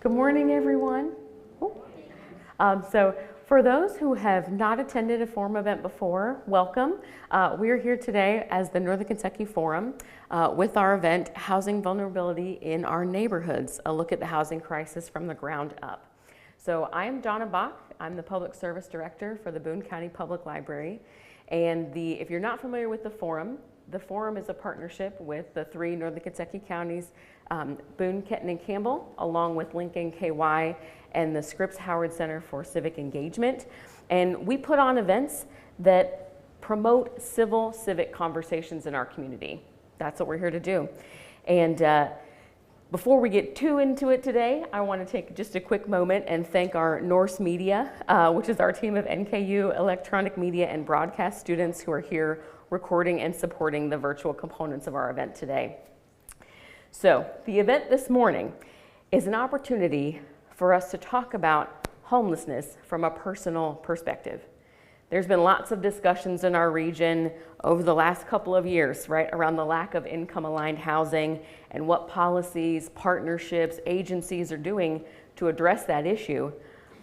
Good morning, everyone. So for those who have not attended a forum event before, welcome. We are here today as the Northern Kentucky Forum with our event, Housing Vulnerability in Our Neighborhoods, a look at the housing crisis from the ground up. So I am Dawna Bach. I'm the Public Service Director for the Boone County Public Library. And if you're not familiar with the forum is a partnership with the three Northern Kentucky counties, Boone, Kenton, and Campbell, along with NKY and the Scripps Howard Center for Civic Engagement. And we put on events that promote civic conversations in our community. That's what we're here to do. And before we get too into it today, I want to take just a quick moment and thank our Norse Media, which is our team of NKU electronic media and broadcast students who are here recording and supporting the virtual components of our event today. So the event this morning is an opportunity for us to talk about homelessness from a personal perspective. There's been lots of discussions in our region over the last couple of years, right, around the lack of income-aligned housing and what policies, partnerships, agencies are doing to address that issue.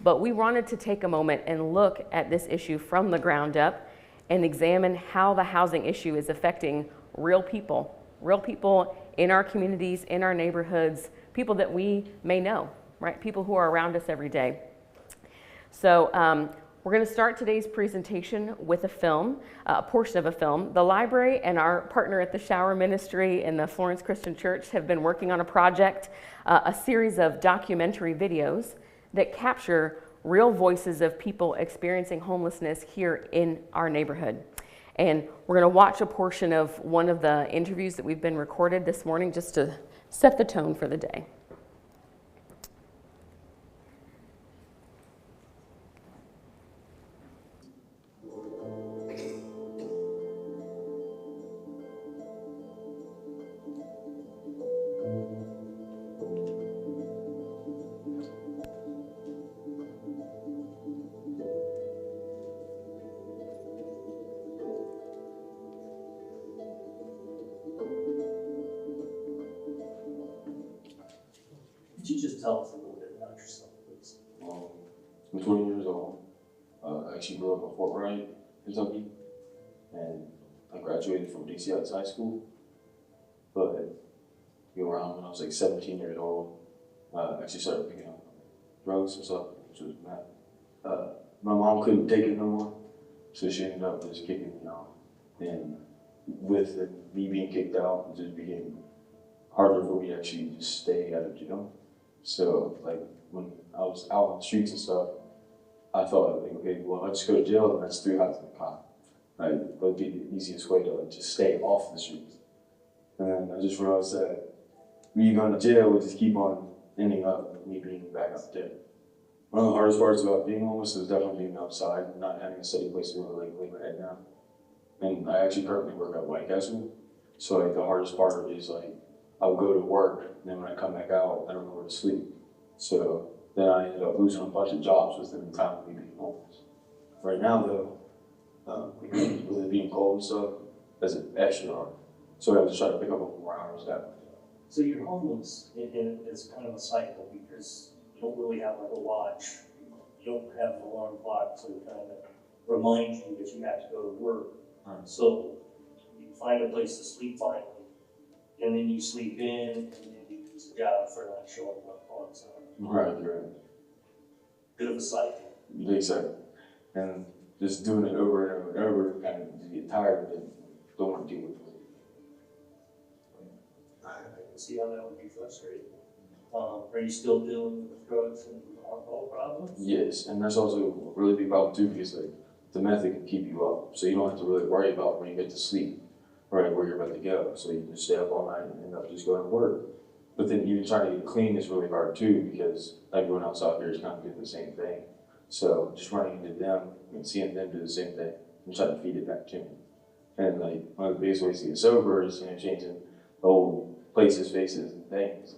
But we wanted to take a moment and look at this issue from the ground up and examine how the housing issue is affecting real people in our communities, in our neighborhoods, people that we may know, right? People who are around us every day. So we're going to start today's presentation with a film, a portion of a film. The library and our partner at the Shower Ministry and the Florence Christian Church have been working on a project, a series of documentary videos that capture real voices of people experiencing homelessness here in our neighborhood. And we're going to watch a portion of one of the interviews that we've been recorded this morning just to set the tone for the day. Could you just tell us a little bit about yourself, please? I'm 20 years old. I actually grew up in Fort Wright, Kentucky, and I graduated from DC Heights High School. But around when I was like 17 years old, I actually started picking up drugs and stuff, which was bad. My mom couldn't take it no more, so she ended up just kicking me out. And with me being kicked out, it just became harder for me to actually just stay out of jail. So, like, when I was out on the streets and stuff, I thought, like, okay, well, I just go to jail, and that's 3 hours in the cop. Like, that would be the easiest way to, like, just stay off the streets. And then I just realized that me going to jail would just keep on ending up with me being back out there. One of the hardest parts about being homeless is definitely being outside and not having a steady place to really, like, lay my head down. And I actually currently work at White Castle, so, like, the hardest part is, like, I'll go to work, and then when I come back out, I don't know where to sleep. So then I ended up losing a bunch of jobs within the time of me being homeless. Right now, though, with it being cold and stuff, that's extra hard. So I have to try to pick up more hours that way. So you're homeless, and it's kind of a cycle because you don't really have like a watch. You don't have an alarm clock to kind of remind you that you have to go to work. Right. So you find a place to sleep finally. And then you sleep in, and then you lose a job for not showing up on time. Right. Bit of a cycle. Exactly. And just doing it over and over and over, kind of just get tired of it, don't want to deal with it. I can see how that would be frustrating. Are you still dealing with drugs and alcohol problems? Yes, and that's also a really big problem too, because like the method can keep you up, so you don't have to really worry about when you get to sleep. Right where you're about to go, so you can stay up all night and end up just going to work. But then even trying to get clean is really hard too, because everyone else out here is kind of doing the same thing. So just running into them and seeing them do the same thing and trying to feed it back to me. And like one of the biggest ways to get sober is changing the old places, faces, and things.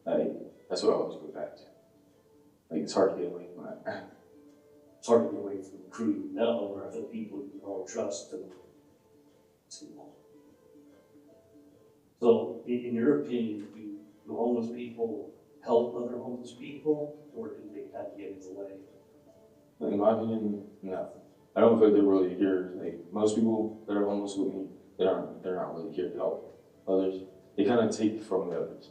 Like that's what I always go back to. Like it's hard to get away from that. It's hard to get away from the crew now, or other people you don't trust them. So, in your opinion, do homeless people help other homeless people, or do they kind of get in the way? In my opinion, no. I don't feel like they're really here. Like most people that are homeless with me, they're not really here to help others. They kind of take from the others.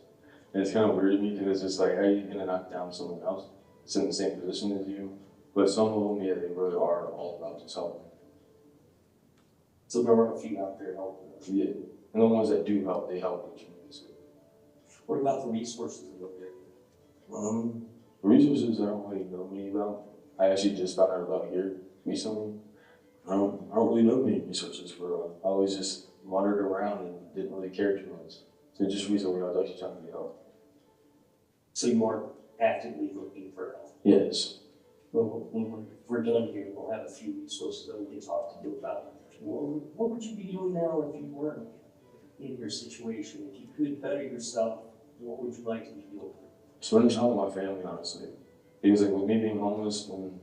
And it's kind of weird to me because it's just like, how are you gonna knock down someone else that's in the same position as you? But some of them, yeah, they really are all about just helping. So there are a few out there helping us. Yeah. And the ones that do help, they help the community. What about the resources in the area? Resources I don't really know many about. I actually just found out about here recently. I don't really know many resources for real. I always just wandered around and didn't really care too much. So just recently I was actually trying to get help. So you are actively looking for help? Yes. Well, when we're done here, we'll have a few resources that we can talk to you about. Well, what would you be doing now if you weren't in your situation? If you could better yourself, what would you like to be doing? Spending time with my family, honestly. Because like with me being homeless, when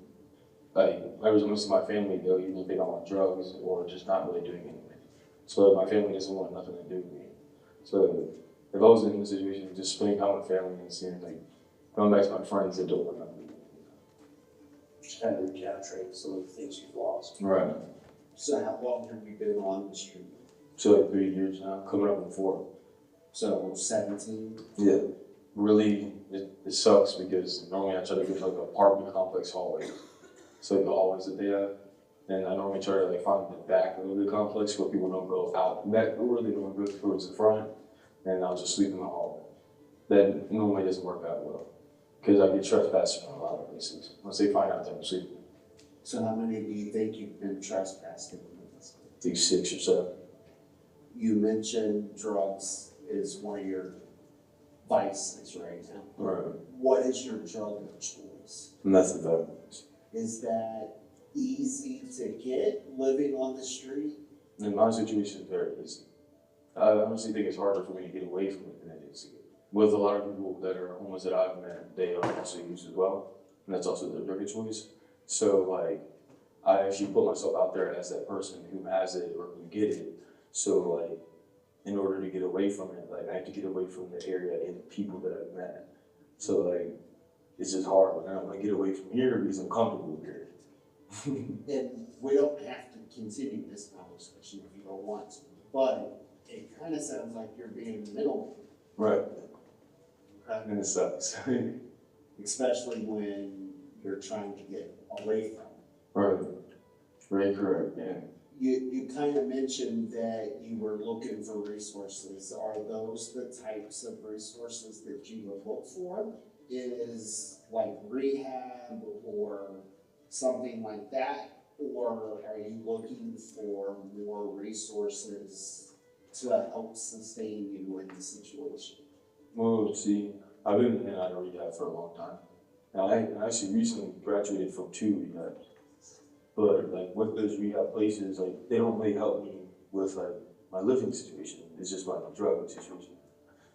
like I was missing my family, they'll either be on drugs or just not really doing anything. So my family doesn't want nothing to do with me. So if I was in this situation, just spending time with family and seeing like going back to my friends that don't want nothing to do with me. Just kind of recapturing some of the things you've lost. Right. So how long have you been on the street? So like 3 years now, coming up in 4. So 17? Yeah. Really, it sucks because normally I try to go to like an apartment complex hallway. So like the hallways that they have. And I normally try to like find the back of the complex where people don't go out the back door, they don't go towards the front. And I'll just sleep in the hallway. That normally doesn't work out well. Because I get trespassed from a lot of places. Once they find out that I'm sleeping. So how many do you think you've been trespassed in this? I think 6 or 7. You mentioned drugs is one of your vices right now. Right. What is your drug of choice? Methamphetamines. Is that easy to get living on the street? In my situation, it's very easy. I honestly think it's harder for me to get away from it than it is to get. With a lot of people that are homeless that I've met, they also use as well. And that's also their drug of choice. So like, I actually put myself out there as that person who has it or who get it. So like, in order to get away from it, like I have to get away from the area and the people that I've met. So like, it's just hard. Like I don't want to get away from here because I'm comfortable here. And we don't have to continue this conversation if you don't want to, but it kind of sounds like you're being middle. Right. Okay? And it sucks. Especially when you're trying to get away from it. Right. Very correct, yeah. You kind of mentioned that you were looking for resources. Are those the types of resources that you would look for? Is like rehab or something like that? Or are you looking for more resources to help sustain you in the situation? Well, see, I've been in and out of rehab for a long time. Now, I actually recently graduated from 2 rehabs. But like with those rehab places, like they don't really help me with like my living situation. It's just my drug situation.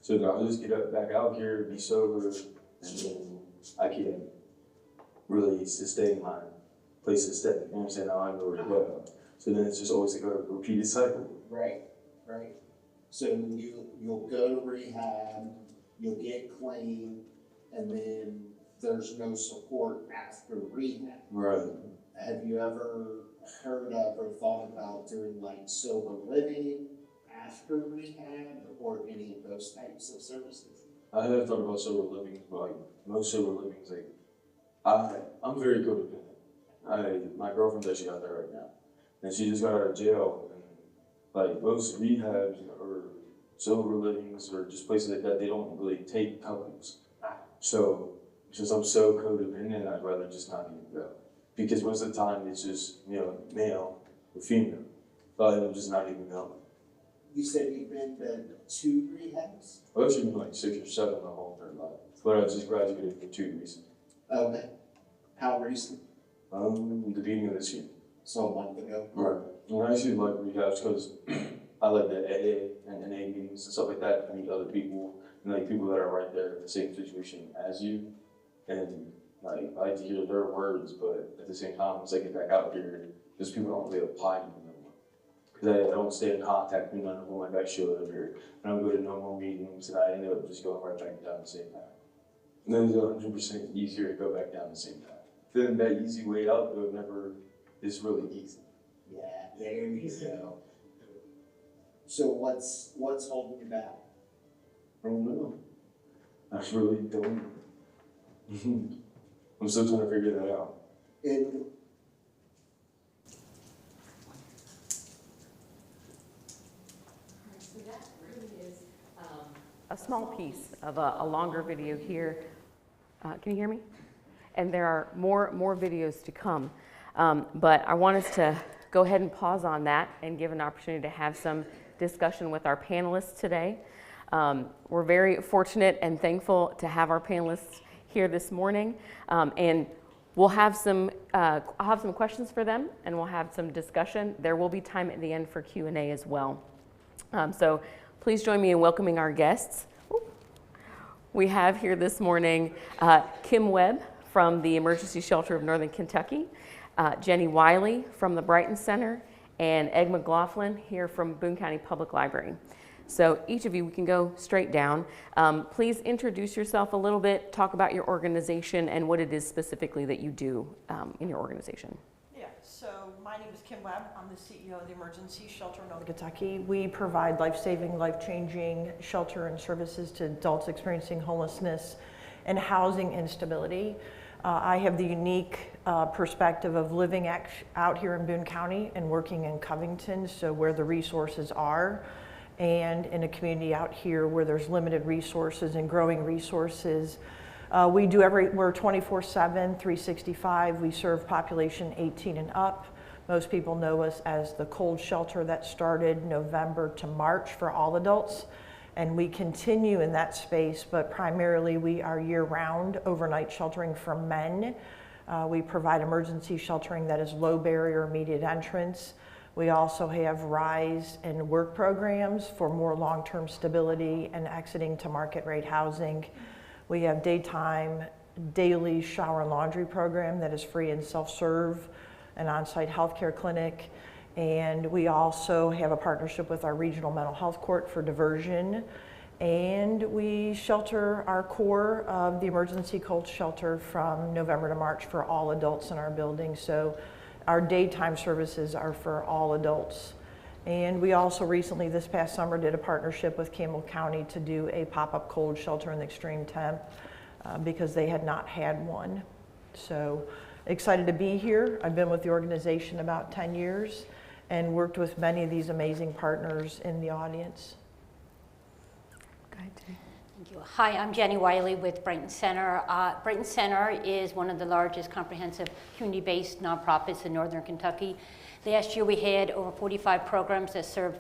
So then I'll just get back out here, be sober, and then I can really sustain my place to stay. You know what I'm saying? Now I know where to go. So then it's just always like a repeated cycle. Right, right. So you'll go to rehab, you'll get clean, and then there's no support after rehab. Right. Have you ever heard of or thought about doing like sober living after rehab or any of those types of services? I have thought about sober living, but like most sober livings, like I'm very codependent. My girlfriend's actually out there right now, and she just got out of jail. And like most rehabs or sober livings or just places like that, they don't really take couples. So since I'm so codependent, I'd rather just not even go. Because most of the time it's just, male or female. So I'm just not even going. You said you've been to 2 rehabs? I've actually been like 6 or 7 my whole entire life. But I just graduated from 2 recently. Okay. How recent? The beginning of this year. So a month ago? Right. And I actually like rehabs because I like the AA and NA meetings and stuff like that. I meet other people and like people that are right there in the same situation as you. And like, I like to hear their words, but at the same time, once I get back out here, those people don't really apply to me no more. Because I don't stay in contact with none of them like I should, or I don't go to no more meetings, and I end up just going right back down the same path. And then it's 100% easier to go back down the same path. Then that easy way out, it never is really easy. Yeah, there you go. So what's holding you back? I don't know. I really don't. I'm still trying to figure that out. And So that really is a small piece of a longer video here. Can you hear me? And there are more videos to come. But I want us to go ahead and pause on that and give an opportunity to have some discussion with our panelists today. We're very fortunate and thankful to have our panelists here this morning. And we'll have I'll have some questions for them, and we'll have some discussion. There will be time at the end for Q&A as well. So please join me in welcoming our guests. We have here this morning Kim Webb from the Emergency Shelter of Northern Kentucky, Jenny Wiley from the Brighton Center, and Ed McLaughlin here from Boone County Public Library. So each of you, we can go straight down. Please introduce yourself a little bit, talk about your organization and what it is specifically that you do in your organization. Yeah, so my name is Kim Webb. I'm the CEO of the Emergency Shelter of Northern Kentucky. We provide life-saving, life-changing shelter and services to adults experiencing homelessness and housing instability. I have the unique perspective of living out here in Boone County and working in Covington, so where the resources are, and in a community out here where there's limited resources and growing resources. We're 24/7, 365. We serve population 18 and up. Most people know us as the cold shelter that started November to March for all adults. And we continue in that space, but primarily we are year-round overnight sheltering for men. We provide emergency sheltering that is low barrier, immediate entrance. We also have rise and work programs for more long-term stability and exiting to market rate housing. We have daytime, daily shower and laundry program that is free and self-serve, an on-site healthcare clinic. And we also have a partnership with our regional mental health court for diversion. And we shelter our core of the emergency cold shelter from November to March for all adults in our building. So our daytime services are for all adults. And we also recently, this past summer, did a partnership with Campbell County to do a pop-up cold shelter in the extreme temp because they had not had one. So excited to be here. I've been with the organization about 10 years and worked with many of these amazing partners in the audience. Go ahead, Jenny. Thank you. Hi, I'm Jenny Wiley with Brighton Center. Brighton Center is one of the largest comprehensive community-based nonprofits in Northern Kentucky. Last year we had over 45 programs that served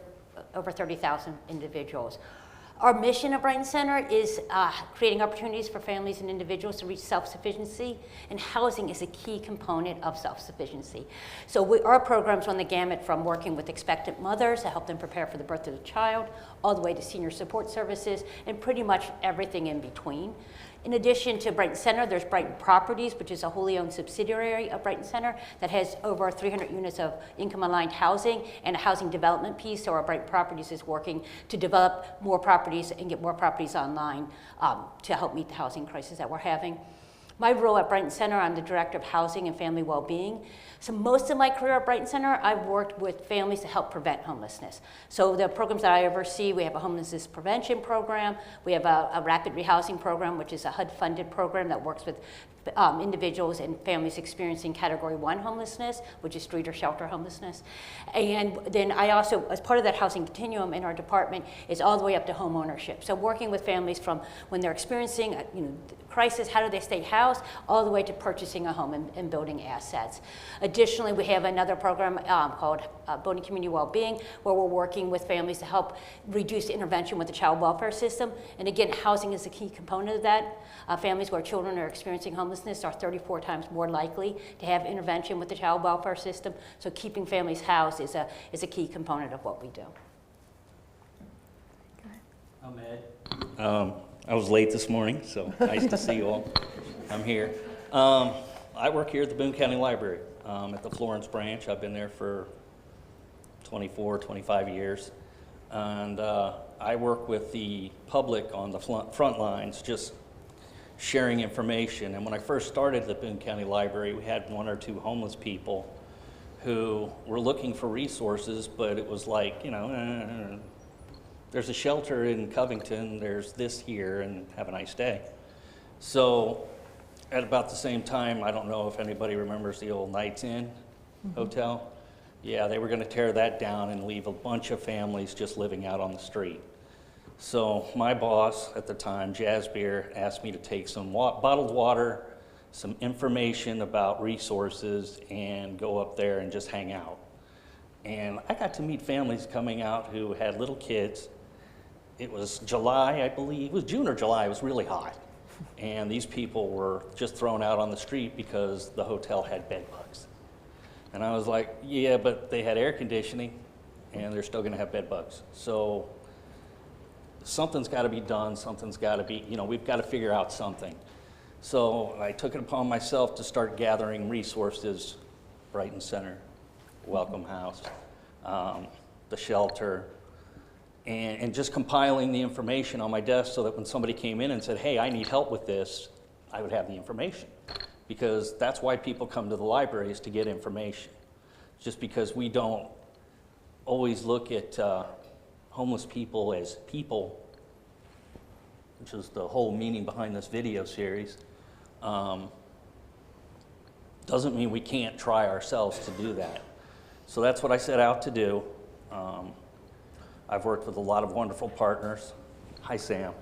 over 30,000 individuals. Our mission at Brighton Center is creating opportunities for families and individuals to reach self-sufficiency, and housing is a key component of self-sufficiency. So our programs run the gamut from working with expectant mothers to help them prepare for the birth of the child, all the way to senior support services, and pretty much everything in between. In addition to Brighton Center, there's Brighton Properties, which is a wholly owned subsidiary of Brighton Center that has over 300 units of income-aligned housing and a housing development piece. So our Brighton Properties is working to develop more properties and get more properties online to help meet the housing crisis that we're having. My role at Brighton Center, I'm the Director of Housing and Family Wellbeing. So most of my career at Brighton Center, I've worked with families to help prevent homelessness. So the programs that I oversee, we have a homelessness prevention program, we have a rapid rehousing program, which is a HUD-funded program that works with individuals and families experiencing Category 1 homelessness, which is street or shelter homelessness. And then I also, as part of that housing continuum in our department, is all the way up to home ownership. So working with families from when they're experiencing crisis, how do they stay housed, all the way to purchasing a home and building assets. Additionally, we have another program called Boone Community Wellbeing, where we're working with families to help reduce intervention with the child welfare system. And again, housing is a key component of that. Families where children are experiencing homelessness are 34 times more likely to have intervention with the child welfare system. So keeping families housed is a key component of what we do. I'm Ed. I was late this morning, so nice to see you all. I'm here. I work here at the Boone County Library at the Florence branch. I've been there for 24, 25 years. And I work with the public on the front lines, just sharing information. And when I first started the Boone County Library, we had 1 or 2 homeless people who were looking for resources, but it was like, you know, there's a shelter in Covington, there's this here, and have a nice day. So at about the same time, I don't know if anybody remembers the old Knights Inn hotel. Yeah, they were gonna tear that down and leave a bunch of families just living out on the street. So my boss at the time, Jazz Beer, asked me to take some bottled water, some information about resources, and go up there and just hang out. And I got to meet families coming out who had little kids. It was July, I believe. It was June or July. It was really hot. And these people were just thrown out on the street because the hotel had bed bugs. And I was like, yeah, but they had air conditioning, and they're still going to have bed bugs. So something's got to be done. Something's got to be, you know, we've got to figure out something. So I took it upon myself to start gathering resources, Brighton Center, Welcome House, the shelter, and just compiling the information on my desk so that when somebody came in and said, hey, I need help with this, I would have the information. Because that's why people come to the library, is to get information. Just because we don't always look at homeless people as people, which is the whole meaning behind this video series, doesn't mean we can't try ourselves to do that. So that's what I set out to do. I've worked with a lot of wonderful partners. Hi, Sam.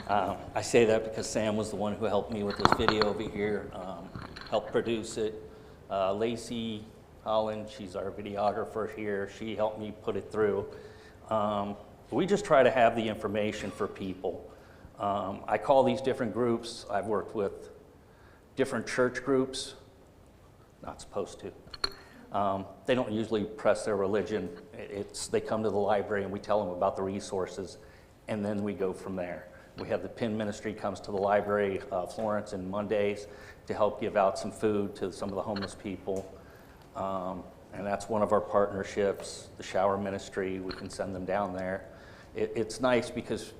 I say that because Sam was the one who helped me with this video over here, helped produce it. Lacey Holland, she's our videographer here. She helped me put it through. We just try to have the information for people. I call these different groups. I've worked with different church groups, not supposed to. They don't usually press their religion. They come to the library and we tell them about the resources, and then we go from there. We have the PIN ministry comes to the library, Florence, and Mondays to help give out some food to some of the homeless people. And that's one of our partnerships. The shower ministry, we can send them down there. It's nice because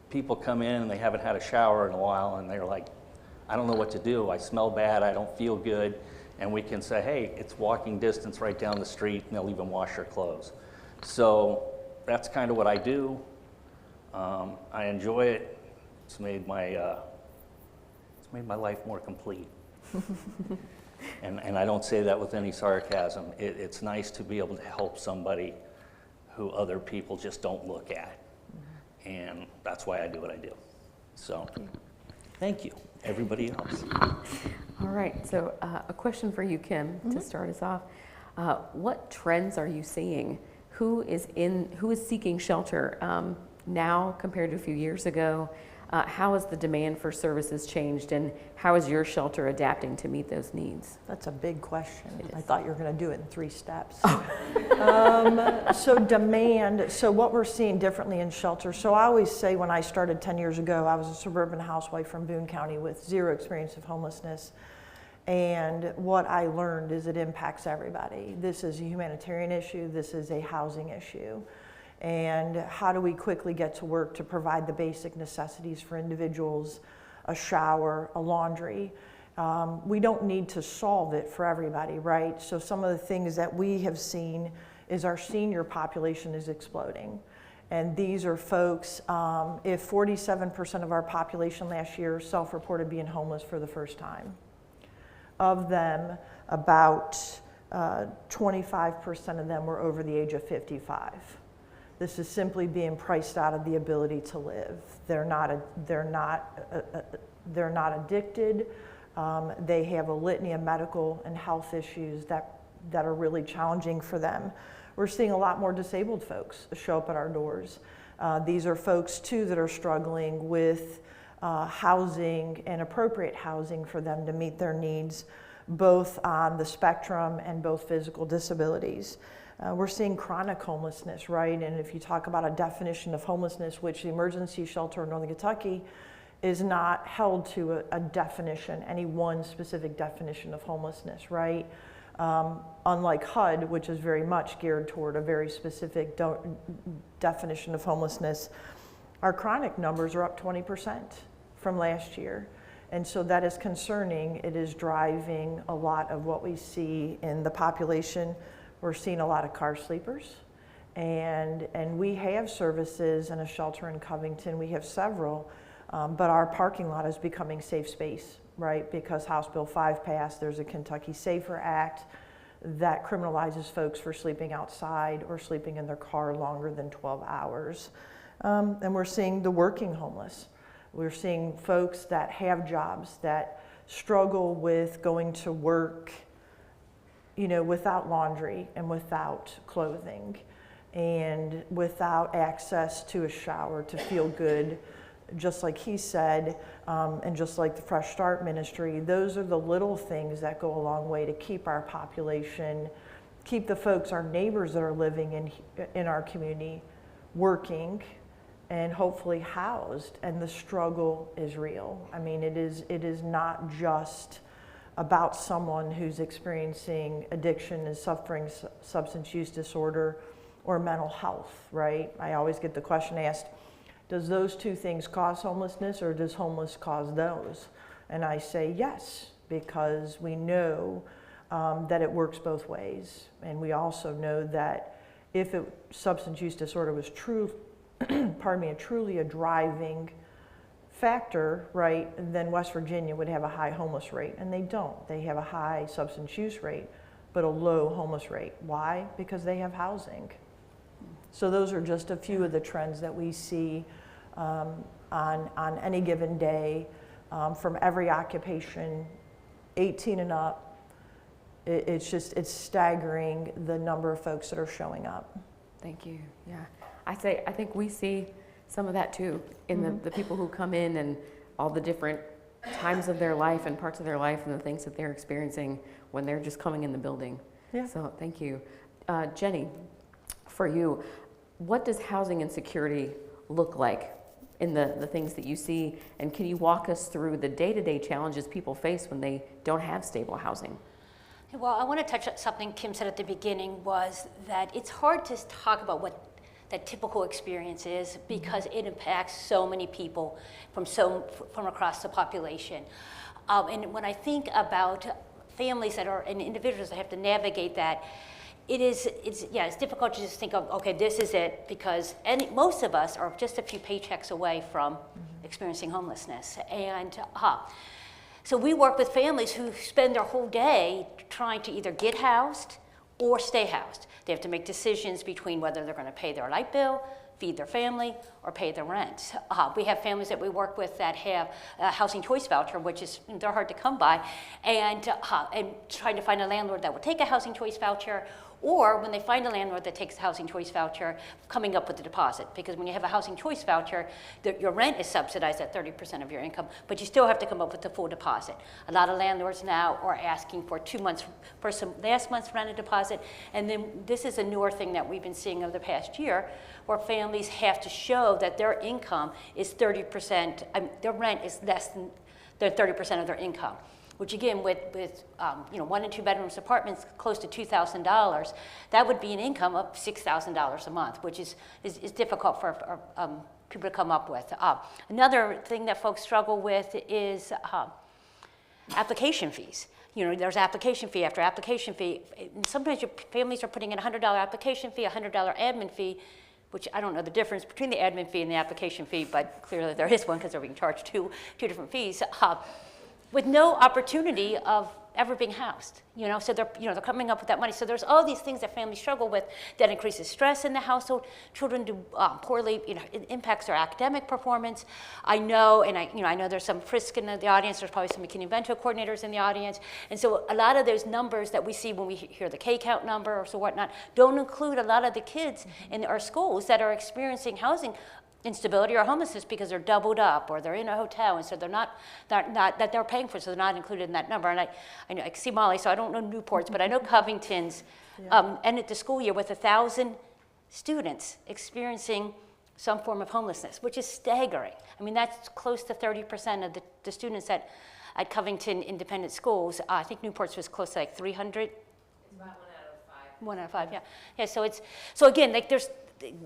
people come in and they haven't had a shower in a while and they're like, I don't know what to do. I smell bad, I don't feel good. And we can say, hey, it's walking distance right down the street, and they'll even wash their clothes. So that's kind of what I do. I enjoy it. It's made my life more complete. And I don't say that with any sarcasm. It's nice to be able to help somebody who other people just don't look at. And that's why I do what I do. So, thank you, everybody else. All right, so a question for you, Kim, to start us off. What trends are you seeing? Who is seeking shelter now compared to a few years ago? How has the demand for services changed, and how is your shelter adapting to meet those needs? That's a big question. It is. I thought you were going to do it in 3 steps. So demand, so what we're seeing differently in shelter. So I always say when I started 10 years ago, I was a suburban housewife from Boone County with 0 experience of homelessness. And what I learned is it impacts everybody. This is a humanitarian issue. This is a housing issue. And how do we quickly get to work to provide the basic necessities for individuals, a shower, a laundry. We don't need to solve it for everybody, right? So some of the things that we have seen is our senior population is exploding. And these are folks, if 47% of our population last year self-reported being homeless for the first time. Of them, about 25% of them were over the age of 55. This is simply being priced out of the ability to live. They're not addicted. They have a litany of medical and health issues that are really challenging for them. We're seeing a lot more disabled folks show up at our doors. These are folks too that are struggling with housing and appropriate housing for them to meet their needs, both on the spectrum and both physical disabilities. We're seeing chronic homelessness, right? And if you talk about a definition of homelessness, which the emergency shelter in Northern Kentucky is not held to a definition, any one specific definition of homelessness, right? Unlike HUD, which is very much geared toward a very specific definition of homelessness, our chronic numbers are up 20% from last year. And so that is concerning. It is driving a lot of what we see in the population. We're seeing a lot of car sleepers. And we have services and a shelter in Covington. We have several, but our parking lot is becoming safe space, right? Because House Bill 5 passed, there's a Kentucky Safer Act that criminalizes folks for sleeping outside or sleeping in their car longer than 12 hours. And we're seeing the working homeless. We're seeing folks that have jobs that struggle with going to work, you know, without laundry and without clothing and without access to a shower to feel good, just like he said, and just like the Fresh Start Ministry. Those are the little things that go a long way to keep our population, keep the folks, our neighbors that are living in our community working and hopefully housed. And the struggle is real. I mean, it is not just about someone who's experiencing addiction and suffering substance use disorder or mental health, right? I always get the question asked, does those two things cause homelessness or does homeless cause those? And I say yes, because we know that it works both ways. And we also know that if substance use disorder was true, truly a driving factor, right, then West Virginia would have a high homeless rate, and they don't. They have a high substance use rate, but a low homeless rate. Why? Because they have housing. So those are just a few of the trends that we see on any given day from every occupation, 18 and up. It's staggering the number of folks that are showing up. Thank you. Yeah, I think we see some of that too in the people who come in and all the different times of their life and parts of their life and the things that they're experiencing when they're just coming in the building. Yeah. So thank you. Jenny, for you, what does housing insecurity look like in the things that you see? And can you walk us through the day-to-day challenges people face when they don't have stable housing? Well, I want to touch on something Kim said at the beginning, was that it's hard to talk about what that typical experience is because it impacts so many people from across the population. And when I think about families that are and individuals that have to navigate that, it's difficult to just think of, okay, this is it, because most of us are just a few paychecks away from experiencing homelessness. And so we work with families who spend their whole day trying to either get housed or stay housed. They have to make decisions between whether they're going to pay their light bill, feed their family, or pay the rent. We have families that we work with that have a housing choice voucher, which is, they're hard to come by, and trying to find a landlord that will take a housing choice voucher, or when they find a landlord that takes a housing choice voucher, coming up with a deposit. Because when you have a housing choice voucher, your rent is subsidized at 30% of your income, but you still have to come up with the full deposit. A lot of landlords now are asking for 2 months, for some last month's rent deposit, and then this is a newer thing that we've been seeing over the past year, where families have to show that their income is 30%, their rent is less than 30% of their income. Which again, with 1 and 2 bedrooms apartments, close to $2,000, that would be an income of $6,000 a month, which is difficult for people to come up with. Another thing that folks struggle with is application fees. There's application fee after application fee. And sometimes your families are putting in a $100 application fee, a $100 admin fee, which I don't know the difference between the admin fee and the application fee, but clearly there is one because they're being charged two different fees. With no opportunity of ever being housed, so they're coming up with that money. So there's all these things that families struggle with that increases stress in the household. Children do poorly, it impacts their academic performance. I know there's some Frisk in the audience. There's probably some McKinney-Vento coordinators in the audience, and so a lot of those numbers that we see when we hear the K-count number or so whatnot don't include a lot of the kids in our schools that are experiencing housing instability or homelessness because they're doubled up or they're in a hotel, and so they're not that they're paying for, so they're not included in that number. And I know I see Molly, so I don't know Newport's, but I know Covington's ended the school year with 1,000 students experiencing some form of homelessness, which is staggering. I mean, that's close to 30% of the students at Covington Independent Schools. I think Newport's was close to like 300. It's about 1 out of 5. 1 out of 5, yeah. So again, like there's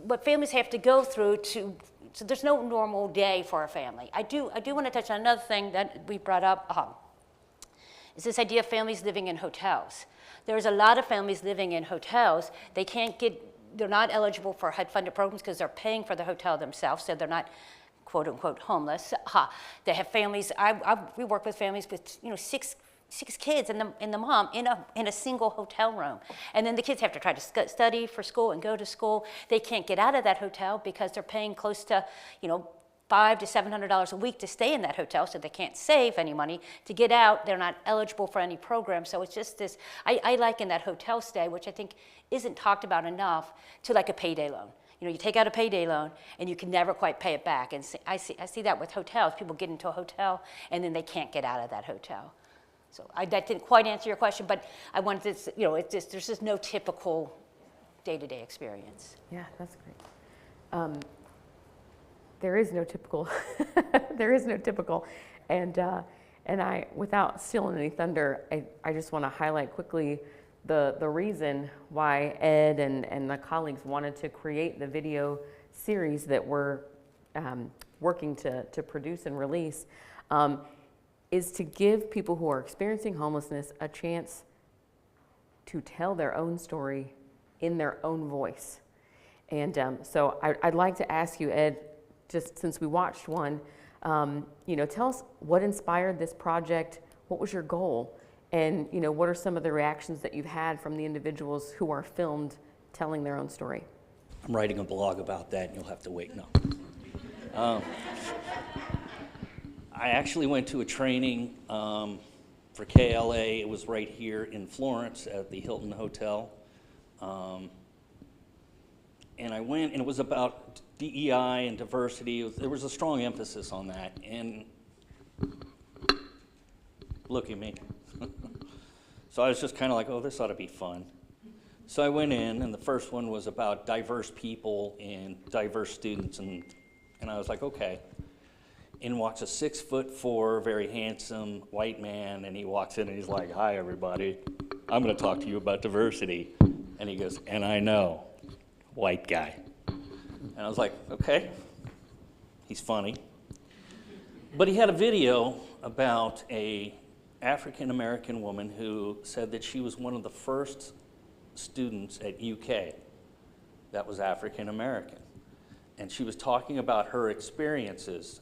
what families have to go through to, so there's no normal day for a family. I do want to touch on another thing that we brought up, is this idea of families living in hotels. There's a lot of families living in hotels. They're not eligible for HUD-funded programs because they're paying for the hotel themselves, so they're not quote unquote homeless. They have families, we work with families with, you know, six kids and the mom in a single hotel room. And then the kids have to try to study for school and go to school. They can't get out of that hotel because they're paying close to, you know, $500 to $700 a week to stay in that hotel, so they can't save any money. To get out, they're not eligible for any program. So it's just this, I liken that hotel stay, which I think isn't talked about enough, to like a payday loan. You know, you take out a payday loan and you can never quite pay it back. And I see that with hotels. People get into a hotel and then they can't get out of that hotel. So that didn't quite answer your question, but I wanted to, you know, there's just no typical day-to-day experience. Yeah, that's great. There is no typical, and I, without stealing any thunder, I just want to highlight quickly the reason why Ed and the colleagues wanted to create the video series that we're working to produce and release, is to give people who are experiencing homelessness a chance to tell their own story in their own voice. And so I'd like to ask you, Ed, just since we watched one, you know, tell us what inspired this project, what was your goal, and, you know, what are some of the reactions that you've had from the individuals who are filmed telling their own story? I'm writing a blog about that, and you'll have to wait. No. I actually went to a training for KLA. It was right here in Florence at the Hilton Hotel. And I went, and it was about DEI and diversity. There was a strong emphasis on that. And look at me. So I was just kind of like, oh, this ought to be fun. So I went in, and the first one was about diverse people and diverse students. And I was like, okay. In walks a 6'4", very handsome white man, and he walks in and he's like, hi, everybody. I'm going to talk to you about diversity. And he goes, and I know. White guy. And I was like, okay, he's funny. But he had a video about a African-American woman who said that she was one of the first students at UK that was African-American. And she was talking about her experiences.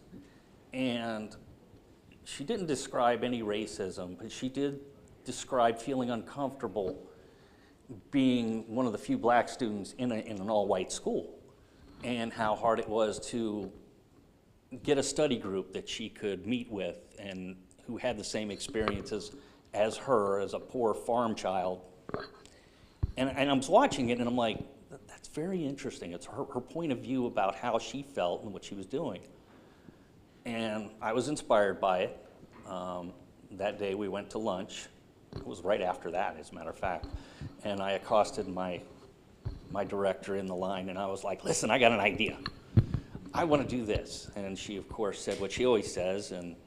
And she didn't describe any racism, but she did describe feeling uncomfortable being one of the few black students in an all-white school, and how hard it was to get a study group that she could meet with and who had the same experiences as her as a poor farm child. And I was watching it and I'm like, that's very interesting. It's her point of view about how she felt and what she was doing. And I was inspired by it. That day we went to lunch. It was right after that, as a matter of fact. And I accosted my director in the line, and I was like, listen, I got an idea. I want to do this. And she, of course, said what she always says, and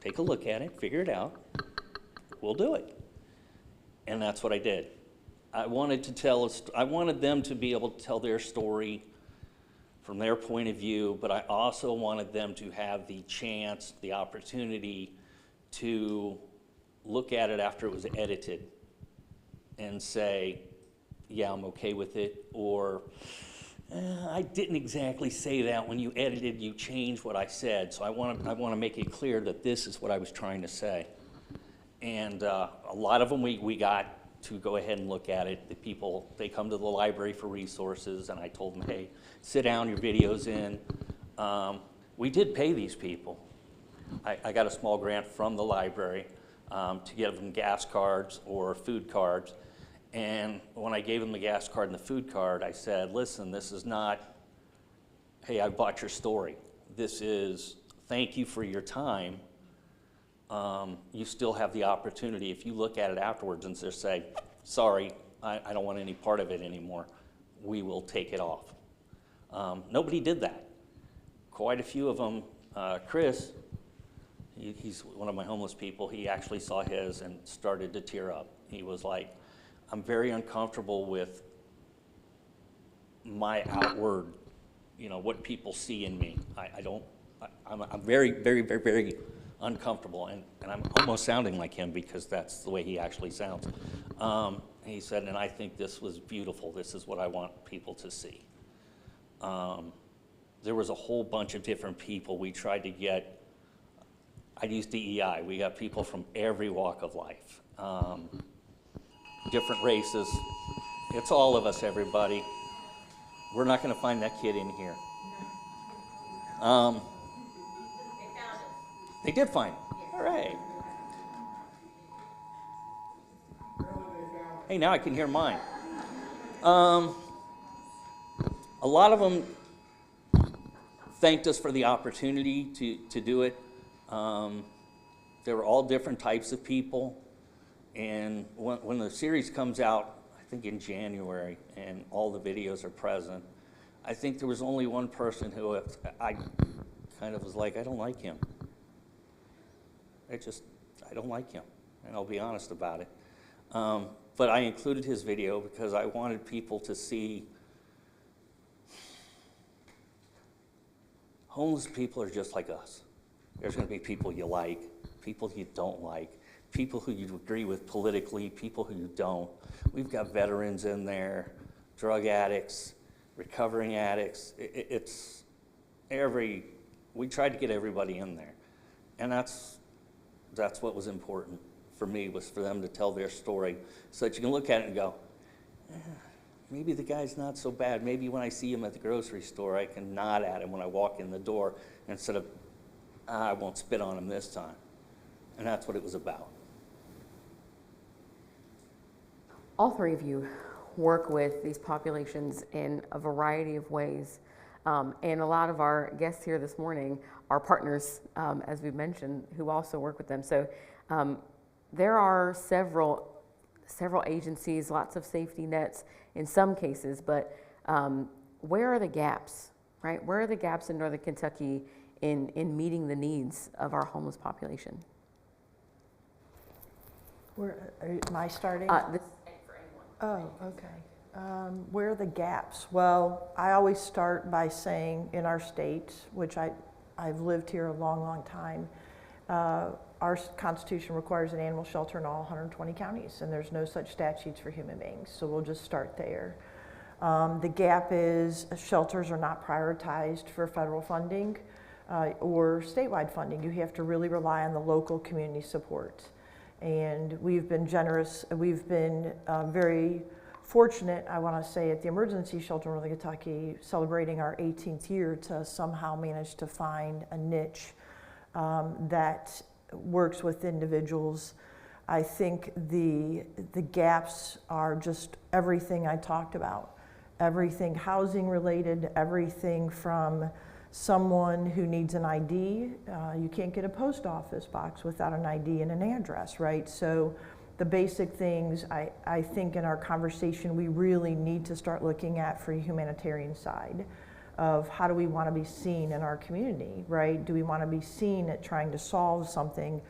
take a look at it, figure it out, we'll do it. And that's what I did. I wanted them to be able to tell their story from their point of view, but I also wanted them to have the chance, the opportunity to look at it after it was edited and say, yeah, I'm okay with it, or I didn't exactly say that. When you edited, you changed what I said. So I want to make it clear that this is what I was trying to say. And a lot of them we got to go ahead and look at it. The people, they come to the library for resources, and I told them, hey, sit down, your video's in. We did pay these people. I got a small grant from the library to give them gas cards or food cards. And when I gave them the gas card and the food card, I said, listen, this is not, hey, I bought your story. This is, thank you for your time. You still have the opportunity, if you look at it afterwards and just say, sorry, I don't want any part of it anymore, we will take it off. Nobody did that. Quite a few of them, Chris, he's one of my homeless people, he actually saw his and started to tear up. He was like, I'm very uncomfortable with my outward, what people see in me. I'm very, very, very, very uncomfortable, and I'm almost sounding like him because that's the way he actually sounds. He said, and I think this was beautiful. This is what I want people to see. There was a whole bunch of different people we tried to get. I'd use DEI. We got people from every walk of life, different races. It's all of us, everybody. We're not going to find that kid in here. They did find him. All right. Hey, now I can hear mine. A lot of them thanked us for the opportunity to do it. They were all different types of people. And when the series comes out, I think in January, and all the videos are present, I think there was only one person who I kind of was like, I don't like him. I don't like him, and I'll be honest about it. But I included his video because I wanted people to see homeless people are just like us. There's going to be people you like, people you don't like, people who you agree with politically, people who you don't. We've got veterans in there, drug addicts, recovering addicts. We tried to get everybody in there. And that's what was important for me, was for them to tell their story so that you can look at it and go, maybe the guy's not so bad. Maybe when I see him at the grocery store, I can nod at him when I walk in the door instead of, I won't spit on him this time. And that's what it was about. All three of you work with these populations in a variety of ways. And a lot of our guests here this morning are partners, as we've mentioned, who also work with them. So there are several agencies, lots of safety nets in some cases, but where are the gaps, right? Where are the gaps in Northern Kentucky in meeting the needs of our homeless population? Am I starting? This is for anyone. Oh, okay. Where are the gaps? Well, I always start by saying in our state, which I've lived here a long, long time, our Constitution requires an animal shelter in all 120 counties, and there's no such statutes for human beings, so we'll just start there. The gap is shelters are not prioritized for federal funding or statewide funding. You have to really rely on the local community support. And we've been generous, we've been very fortunate, I want to say, at the emergency shelter in Northern Kentucky, celebrating our 18th year, to somehow manage to find a niche that works with individuals. I think the gaps are just everything I talked about, everything housing related, everything from someone who needs an ID. You can't get a post office box without an ID and an address, right? So the basic things I think in our conversation we really need to start looking at for the humanitarian side of how do we want to be seen in our community, right? Do we want to be seen at trying to solve something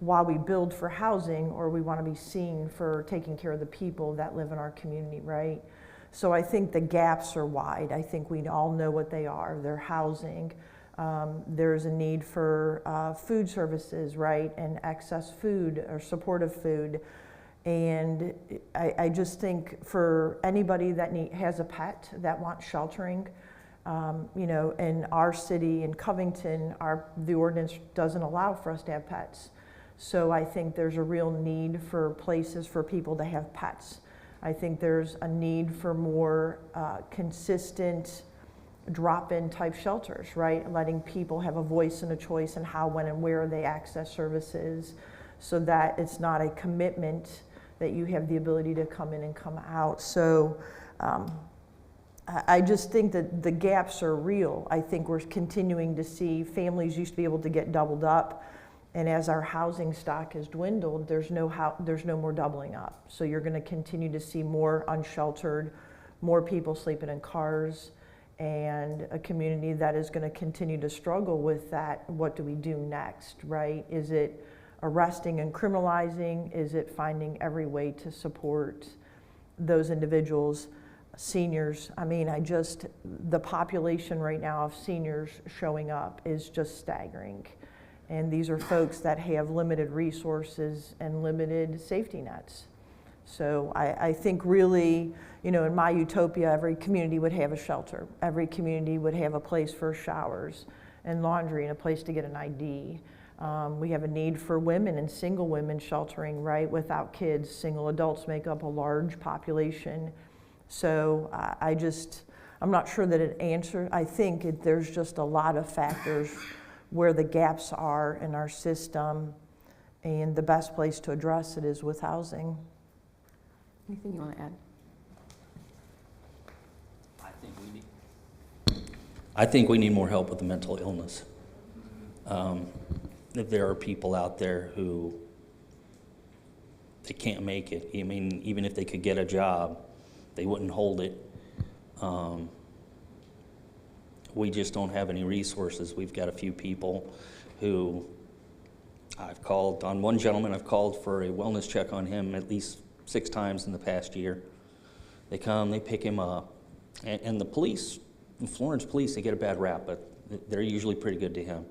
while we build for housing, or we want to be seen for taking care of the people that live in our community, right? So I think the gaps are wide. I think we all know what they are. They're housing. There's a need for food services, right? And excess food or supportive food. And I just think for anybody that has a pet that wants sheltering, in our city, in Covington, the ordinance doesn't allow for us to have pets. So I think there's a real need for places for people to have pets. I think there's a need for more consistent drop-in type shelters, right? Letting people have a voice and a choice in how, when, and where they access services, so that it's not a commitment that you have the ability to come in and come out. So I just think that the gaps are real. I think we're continuing to see families used to be able to get doubled up, and as our housing stock has dwindled, there's no more doubling up. So you're going to continue to see more unsheltered, more people sleeping in cars, and a community that is going to continue to struggle with that. What do we do next, right? Is it arresting and criminalizing? Is it finding every way to support those individuals? seniors. I mean, the population right now of seniors showing up is just staggering. And these are folks that have limited resources and limited safety nets. So I think really, in my utopia, every community would have a shelter. Every community would have a place for showers and laundry and a place to get an ID. We have a need for women and single women sheltering, right, without kids. Single adults make up a large population. So I'm not sure that it answers. I think there's just a lot of factors where the gaps are in our system, and the best place to address it is with housing. Anything you want to add? I think we need more help with the mental illness. If there are people out there who they can't make it, I mean, even if they could get a job, they wouldn't hold it. We just don't have any resources. We've got a few people who I've called. On one gentleman, I've called for a wellness check on him at least 6 times in the past year. They come, they pick him up, and the police, the Florence police, they get a bad rap, but they're usually pretty good to him.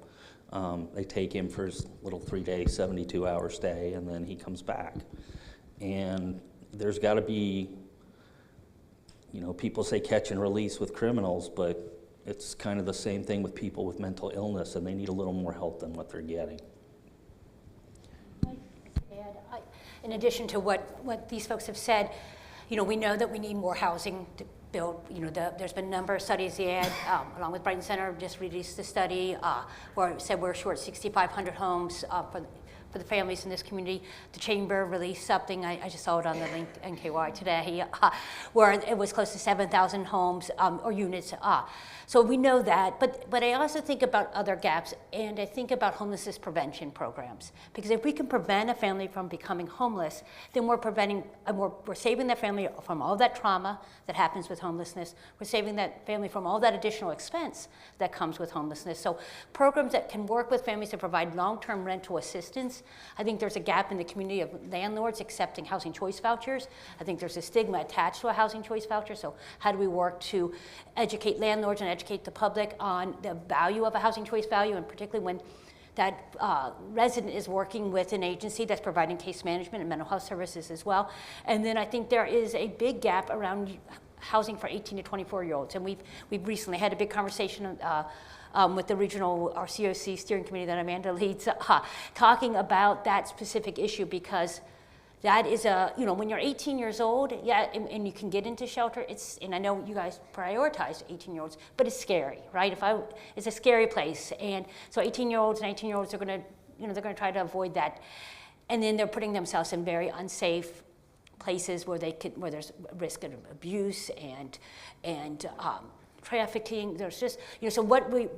They take him for his little 3-day, 72-hour stay, and then he comes back. And there's got to be, people say catch and release with criminals, but it's kind of the same thing with people with mental illness, and they need a little more help than what they're getting. In addition to what these folks have said, we know that we need more housing to build. There's been a number of studies along with Brighton Center, just released a study where it said we're short 6,500 homes for the families in this community. The Chamber released something, I just saw it on the link NKY today, where it was close to 7,000 homes or units. So we know that, but I also think about other gaps, and I think about homelessness prevention programs. Because if we can prevent a family from becoming homeless, then we're saving that family from all that trauma that happens with homelessness. We're saving that family from all that additional expense that comes with homelessness. So programs that can work with families to provide long-term rental assistance. I think there's a gap in the community of landlords accepting housing choice vouchers. I think there's a stigma attached to a housing choice voucher. So how do we work to educate landlords and educate the public on the value of a housing choice value, and particularly when that resident is working with an agency that's providing case management and mental health services as well. And then I think there is a big gap around housing for 18 to 24-year-olds. And we've recently had a big conversation with the regional COC steering committee that Amanda leads, talking about that specific issue, because that is when you're 18 years old, and you can get into shelter, and I know you guys prioritize 18-year-olds, but it's scary, right? It's a scary place, and so 18-year-olds and 19-year-olds are going to try to avoid that, and then they're putting themselves in very unsafe places where there's risk of abuse and trafficking. There's just, so what we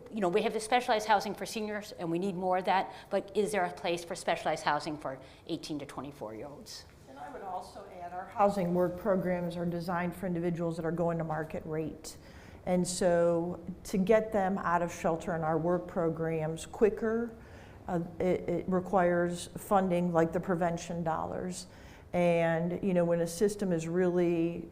have the specialized housing for seniors, and we need more of that, but is there a place for specialized housing for 18 to 24-year-olds? And I would also add, our housing work programs are designed for individuals that are going to market rate. And so to get them out of shelter in our work programs quicker, it requires funding like the prevention dollars. And when a system is really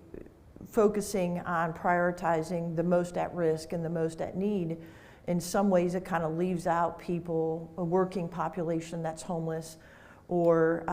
focusing on prioritizing the most at risk and the most at need, in some ways it kind of leaves out people, a working population that's homeless, or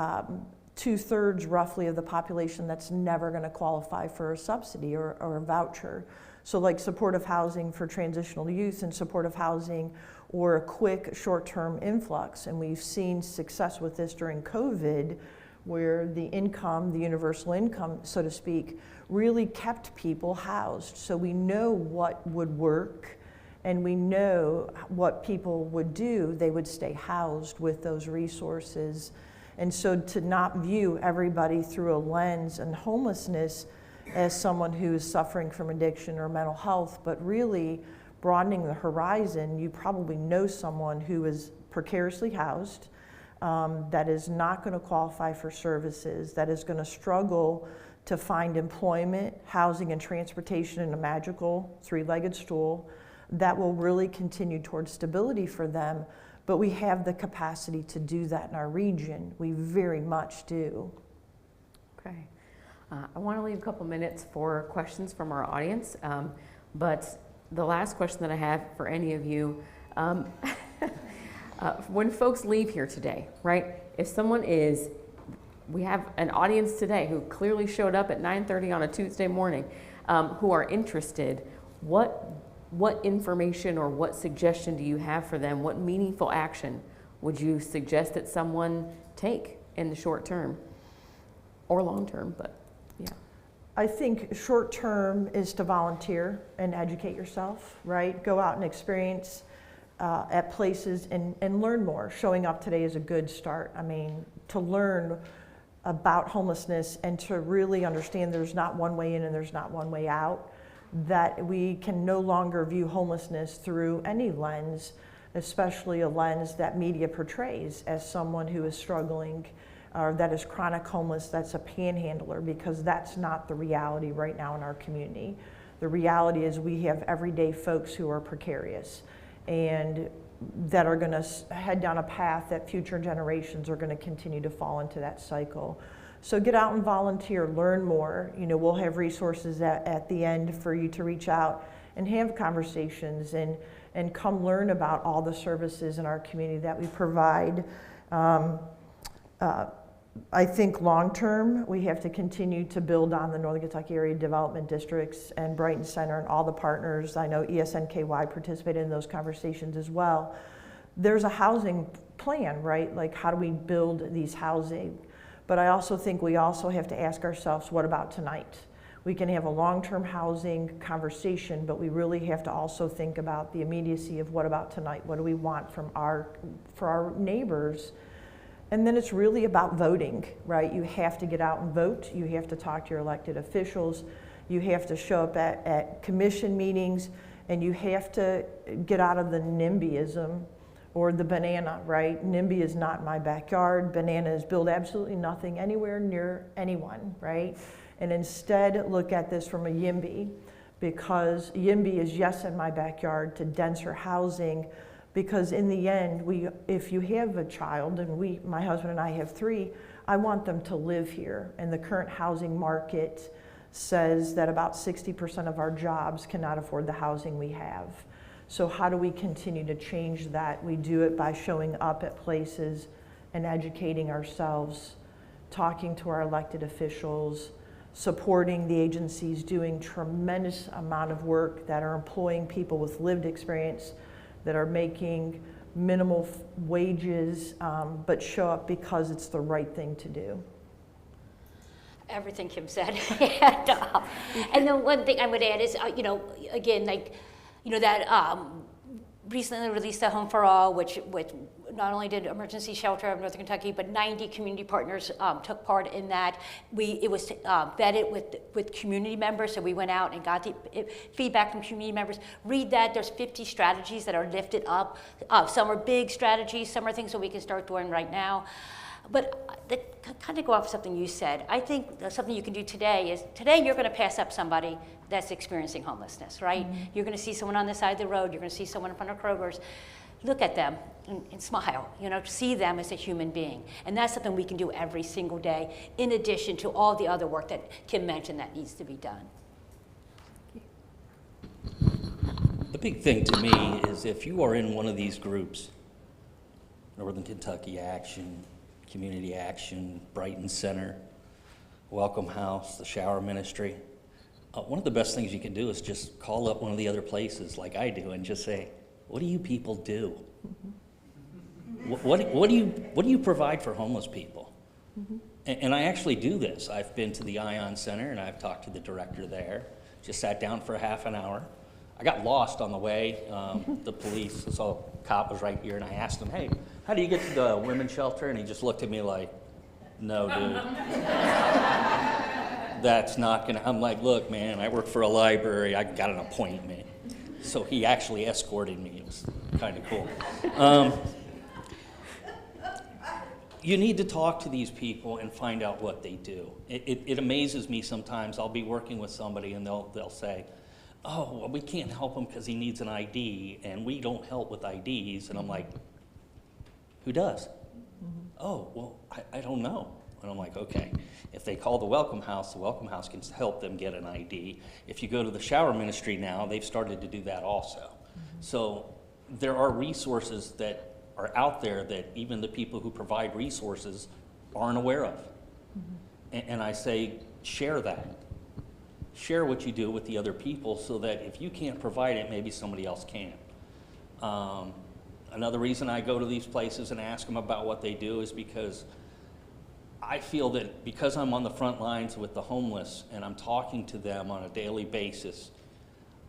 2/3 roughly of the population that's never going to qualify for a subsidy or a voucher. So like supportive housing for transitional youth and supportive housing or a quick short-term influx. And we've seen success with this during COVID, where the income, the universal income, so to speak, really kept people housed. So we know what would work, and we know what people would do. They would stay housed with those resources. And so to not view everybody through a lens and homelessness as someone who is suffering from addiction or mental health, but really broadening the horizon, you probably know someone who is precariously housed, that is not going to qualify for services, that is going to struggle to find employment, housing, and transportation in a magical 3-legged stool that will really continue towards stability for them. But we have the capacity to do that in our region. We very much do. Okay. I want to leave a couple minutes for questions from our audience, but the last question that I have for any of you, when folks leave here today, right? If someone is, we have an audience today who clearly showed up at 9:30 on a Tuesday morning, who are interested, what information or what suggestion do you have for them? What meaningful action would you suggest that someone take in the short term or long term? But yeah. I think short term is to volunteer and educate yourself, right? Go out and experience at places and learn more. Showing up today is a good start. I mean, to learn about homelessness and to really understand there's not one way in and there's not one way out, that we can no longer view homelessness through any lens, especially a lens that media portrays as someone who is struggling or that is chronic homeless, that's a panhandler, because that's not the reality right now in our community. The reality is we have everyday folks who are precarious and that are going to head down a path that future generations are going to continue to fall into that cycle. So get out and volunteer, learn more. You know, we'll have resources at the end for you to reach out and have conversations and come learn about all the services in our community that we provide. I think long term, we have to continue to build on the Northern Kentucky Area Development Districts and Brighton Center and all the partners. I know NKY participated in those conversations as well. There's a housing plan, right? Like, how do we build these housing? But I also think we also have to ask ourselves, what about tonight? We can have a long-term housing conversation, but we really have to also think about the immediacy of what about tonight? What do we want for our neighbors? And then it's really about voting, right? You have to get out and vote. You have to talk to your elected officials. You have to show up at commission meetings, and you have to get out of the NIMBYism or the banana, right? NIMBY is not my backyard. Bananas build absolutely nothing anywhere near anyone, right? And instead look at this from a YIMBY, because YIMBY is yes in my backyard to denser housing. Because in the end, if you have a child, and my husband and I have 3, I want them to live here. And the current housing market says that about 60% of our jobs cannot afford the housing we have. So how do we continue to change that? We do it by showing up at places and educating ourselves, talking to our elected officials, supporting the agencies doing tremendous amount of work that are employing people with lived experience, that are making minimal wages, but show up because it's the right thing to do. Everything Kim said. And then one thing I would add is, again, that recently released the Home for All, which not only did Emergency Shelter of Northern Kentucky, but 90 community partners took part in that. It was vetted with community members, so we went out and got the feedback from community members. Read that. There's 50 strategies that are lifted up. Some are big strategies, some are things that we can start doing right now. But that kind of go off something you said. I think something you can do today is, today you're going to pass up somebody that's experiencing homelessness, right? Mm-hmm. You're going to see someone on the side of the road. You're going to see someone in front of Kroger's. Look at them and smile, see them as a human being. And that's something we can do every single day, in addition to all the other work that Kim mentioned that needs to be done. The big thing to me is, if you are in one of these groups, Northern Kentucky Action, Community Action, Brighton Center, Welcome House, the Shower Ministry, one of the best things you can do is just call up one of the other places like I do and just say, what do you people do? What do you provide for homeless people? Mm-hmm. And I actually do this. I've been to the Ion Center and I've talked to the director there, just sat down for a half an hour. I got lost on the way. The police, a cop was right here, and I asked him, hey, how do you get to the women's shelter? And he just looked at me like, no, dude. That's not gonna, I'm like, look, man, I work for a library. I got an appointment. So he actually escorted me. It was kind of cool. You need to talk to these people and find out what they do. It amazes me sometimes. I'll be working with somebody and they'll say, oh, well, we can't help him because he needs an ID, and we don't help with IDs. And I'm like, who does? Mm-hmm. Oh, well, I don't know. And I'm like, okay, if they call the Welcome House can help them get an ID. If you go to the shower ministry now, they've started to do that also. So there are resources that are out there that even the people who provide resources aren't aware of. And I say, share that. Share what you do with the other people so that if you can't provide it, maybe somebody else can. Another reason I go to these places and ask them about what they do is because I feel that because I'm on the front lines with the homeless and I'm talking to them on a daily basis,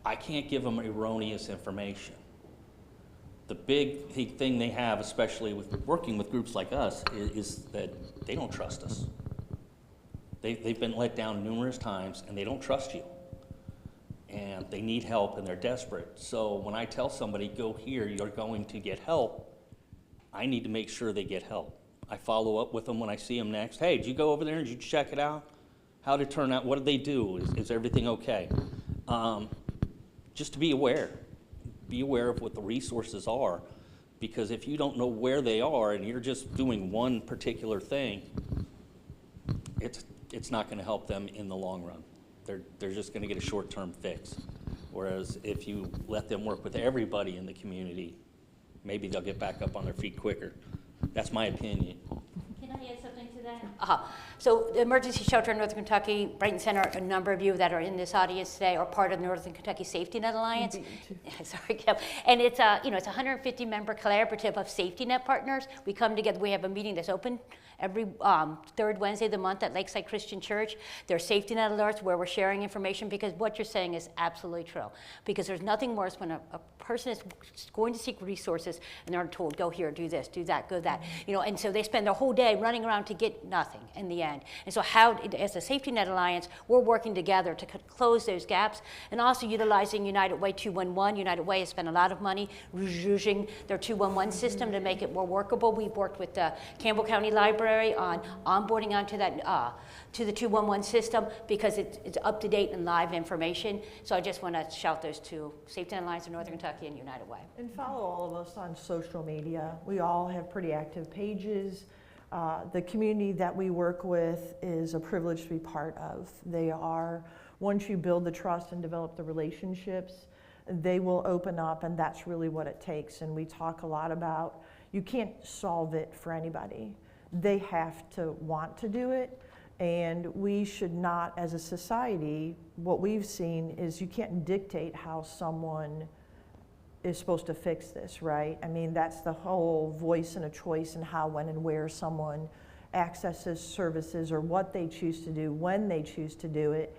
I can't give them erroneous information. The big thing they have, especially with working with groups like us, is that they don't trust us. They've been let down numerous times and they don't trust you. And they need help and they're desperate. So when I tell somebody, go here, you're going to get help, I need to make sure they get help. I follow up with them when I see them next. Hey, did you go over there and did you check it out? How did it turn out? What did they do? Is everything okay? Just to be aware. Be aware of what the resources are, because if you don't know where they are and you're just doing one particular thing, it's not going to help them in the long run. They're just going to get a short-term fix. Whereas if you let them work with everybody in the community, maybe they'll get back up on their feet quicker. That's my opinion. Can I add something to that? So the Emergency Shelter in Northern Kentucky, Brighton Center, a number of you that are in this audience today are part of the Northern Kentucky Safety Net Alliance. Sorry, Kim. And it's a, it's a 150-member collaborative of safety net partners. We come together, we have a meeting that's open every third Wednesday of the month at Lakeside Christian Church. There's safety net alerts where we're sharing information, because what you're saying is absolutely true. Because there's nothing worse when a person is going to seek resources and they're told, go here, do this, do that, go that. And so they spend their whole day running around to get nothing in the end. And so as a Safety Net Alliance, we're working together to close those gaps, and also utilizing United Way 211. United Way has spent a lot of money using their 211 system to make it more workable. We've worked with the Campbell County Library on onboarding onto that to the 211 system, because it's up to date and live information. So I just want to shout those two: Safety Net Alliance of Northern Kentucky and United Way. And follow all of us on social media. We all have pretty active pages. The community that we work with is a privilege to be part of. They are, once you build the trust and develop the relationships, they will open up, and that's really what it takes. And we talk a lot about, you can't solve it for anybody. They have to want to do it, and we should not, as a society, what we've seen is you can't dictate how someone is supposed to fix this, right? I mean, that's the whole voice and a choice in how, when, and where someone accesses services, or what they choose to do, when they choose to do it,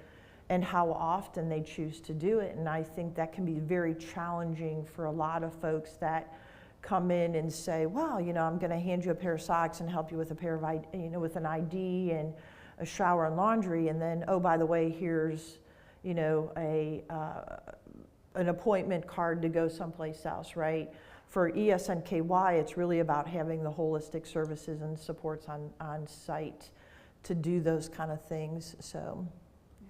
and how often they choose to do it. And I think that can be very challenging for a lot of folks that come in and say, well, I'm going to hand you a pair of socks and help you with a pair of, with an ID and a shower and laundry, and then, oh, by the way, here's, an appointment card to go someplace else, right? For NKY, it's really about having the holistic services and supports on site to do those kind of things. So, yeah.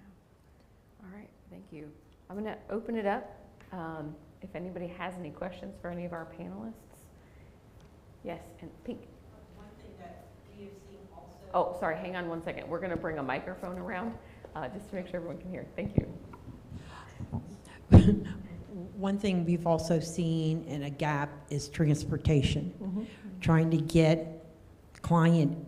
All right, thank you. I'm going to open it up. If anybody has any questions for any of our panelists. Yes, and Pink. One thing that we have seen also. Oh, sorry, hang on one second. We're going to bring a microphone around just to make sure everyone can hear. Thank you. One thing we've also seen in a gap is transportation. Trying to get client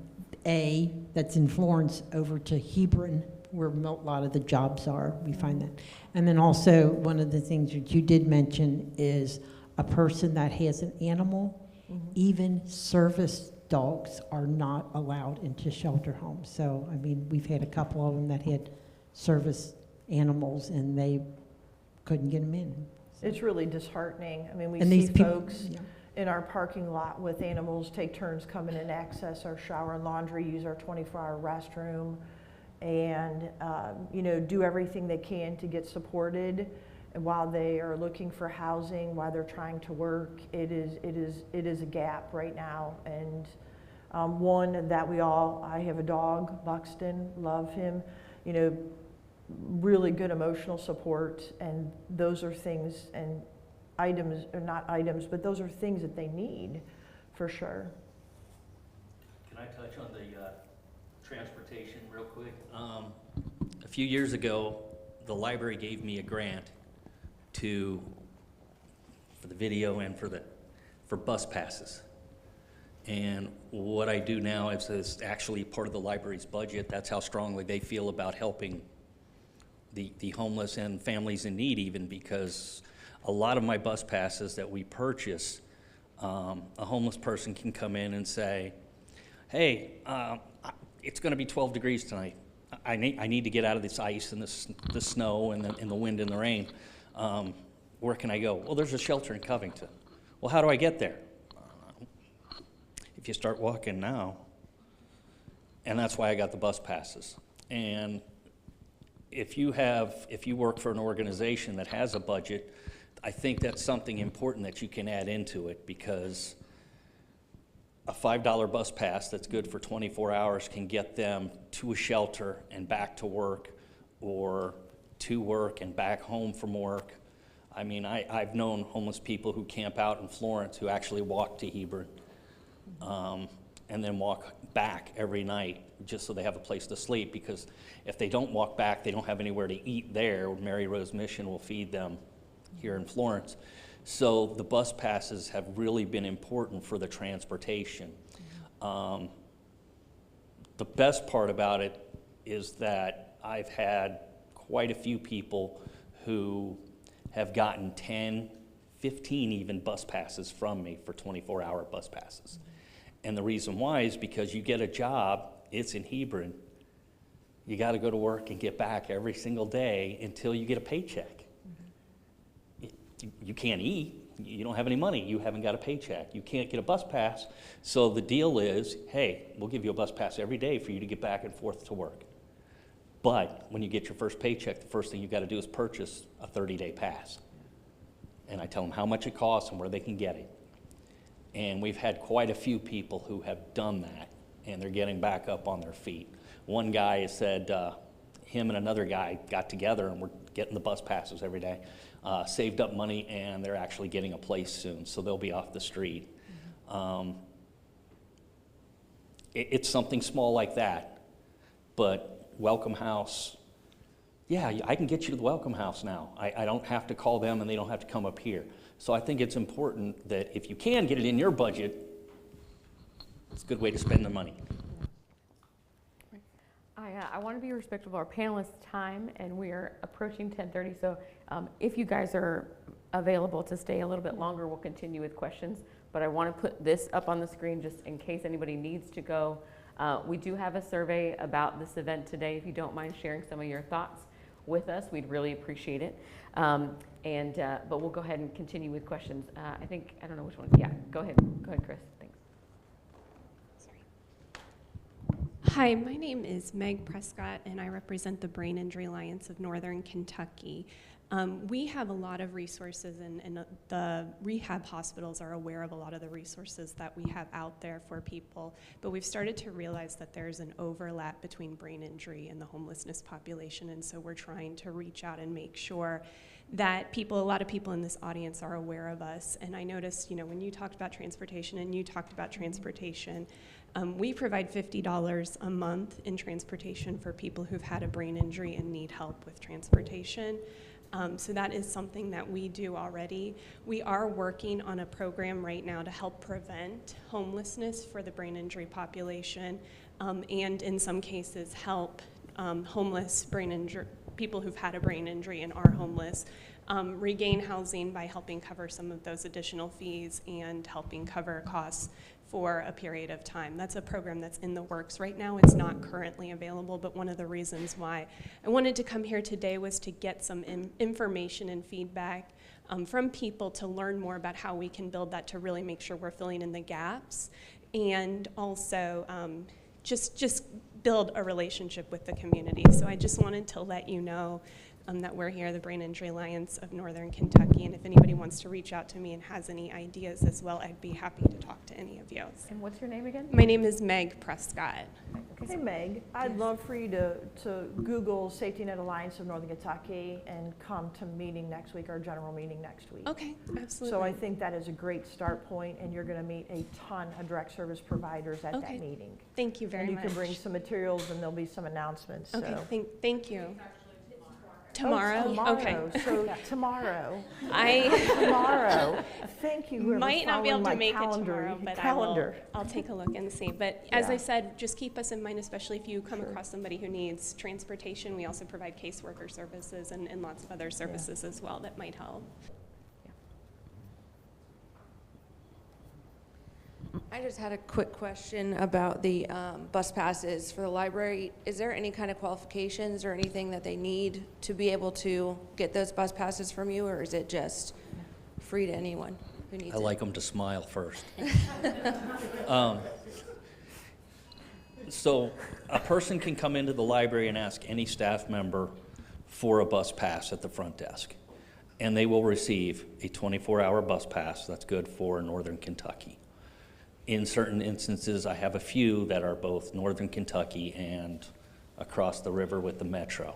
A that's in Florence over to Hebron, where a lot of the jobs are. We find that. And then also, one of the things that you did mention is a person that has an animal. Even service dogs are not allowed into shelter homes. So, I mean, we've had a couple of them that had service animals and they couldn't get them in. So. It's really disheartening. I mean, we and see these people, folks in our parking lot with animals take turns coming and access our shower and laundry, use our 24-hour restroom, and do everything they can to get supported. And while they are looking for housing, while they're trying to work, it is a gap right now. And one that I have a dog, Buxton, love him, really good emotional support, and those are things and items, or not items, but those are things that they need for sure. Can I touch on transportation real quick. A few years ago, the library gave me a grant for the video and for bus passes. And what I do now is actually part of the library's budget. That's how strongly they feel about helping the homeless and families in need, even because a lot of my bus passes that we purchase, a homeless person can come in and say, hey, it's gonna be 12 degrees tonight. I need to get out of this ice and the snow and the wind and the rain. Where can I go? Well, there's a shelter in Covington. Well, how do I get there? If you start walking now, and that's why I got the bus passes. And if you work for an organization that has a budget, I think that's something important that you can add into it, because a $5 bus pass that's good for 24 hours can get them to a shelter and back to work, or to work and back home from work. I mean, I've known homeless people who camp out in Florence who actually walk to Hebron, and then walk back every night just so they have a place to sleep, because if they don't walk back, they don't have anywhere to eat there. Mary Rose Mission will feed them here in Florence. So the bus passes have really been important for the transportation. The best part about it is that I've had quite a few people who have gotten 10, 15 even bus passes from me for 24-hour bus passes. And the reason why is because you get a job, it's in Hebron, you got to go to work and get back every single day until you get a paycheck. You can't eat, you don't have any money, you haven't got a paycheck, you can't get a bus pass. So the deal is, hey, we'll give you a bus pass every day for you to get back and forth to work. But when you get your first paycheck, the first thing you got to do is purchase a 30-day pass. And I tell them how much it costs and where they can get it. And we've had quite a few people who have done that, and they're getting back up on their feet. One guy has said him and another guy got together and we're getting the bus passes every day, saved up money, and they're actually getting a place soon, so they'll be off the street. It's something small like that, but Welcome House, yeah, I can get you to the Welcome House now. I don't have to call them and they don't have to come up here. So I think it's important that if you can get it in your budget, it's a good way to spend the money. I want to be respectful of our panelists' time, and we are approaching 10:30, so if you guys are available to stay a little bit longer, we'll continue with questions, but I want to put this up on the screen just in case anybody needs to go. We do have a survey about this event today. If you don't mind sharing some of your thoughts with us, we'd really appreciate it. But we'll go ahead and continue with questions. I don't know which one. Yeah, go ahead, Chris. Thanks. Hi, my name is Meg Prescott, and I represent the Brain Injury Alliance of Northern Kentucky. We have a lot of resources, and the rehab hospitals are aware of a lot of the resources that we have out there for people, but we've started to realize that there's an overlap between brain injury and the homelessness population, and so we're trying to reach out and make sure that a lot of people in this audience are aware of us. And I noticed, when you talked about transportation and you talked about transportation, we provide $50 a month in transportation for people who've had a brain injury and need help with transportation. So that is something that we do already. We are working on a program right now to help prevent homelessness for the brain injury population, and in some cases help homeless people who've had a brain injury and are homeless regain housing by helping cover some of those additional fees and helping cover costs for a period of time. That's a program that's in the works right now. It's not currently available, but one of the reasons why I wanted to come here today was to get some information and feedback from people to learn more about how we can build that to really make sure we're filling in the gaps, and also just build a relationship with the community. So I just wanted to let you know that we're here, the Brain Injury Alliance of Northern Kentucky, and if anybody wants to reach out to me and has any ideas as well, I'd be happy to talk to any of you. And what's your name again? My name is Meg Prescott. Hey Meg, I'd love for you to Google Safety Net Alliance of Northern Kentucky and come to meeting next week, our general meeting next week. Okay, absolutely. So I think that is a great start point, and you're going to meet a ton of direct service providers at Okay. that meeting. Thank you very And you much. can bring some materials, and there'll be some announcements. Okay, So. thank you. Oh, Tomorrow? tomorrow. Okay. So tomorrow. I Tomorrow. Thank you. whoever's might not be able following to my make it tomorrow, but calendar. I'll take a look and see. But as Yeah. I said, just keep us in mind, especially if you come across somebody who needs transportation. We also provide caseworker services and lots of other services as well that might help. I just had a quick question about the bus passes for the library. Is there any kind of qualifications or anything that they need to be able to get those bus passes from you, or is it just free to anyone who needs I it? like them to smile first. So a person can come into the library and ask any staff member for a bus pass at the front desk, and they will receive a 24-hour bus pass that's good for Northern Kentucky. In certain instances, I have a few that are both Northern Kentucky and across the river with the Metro.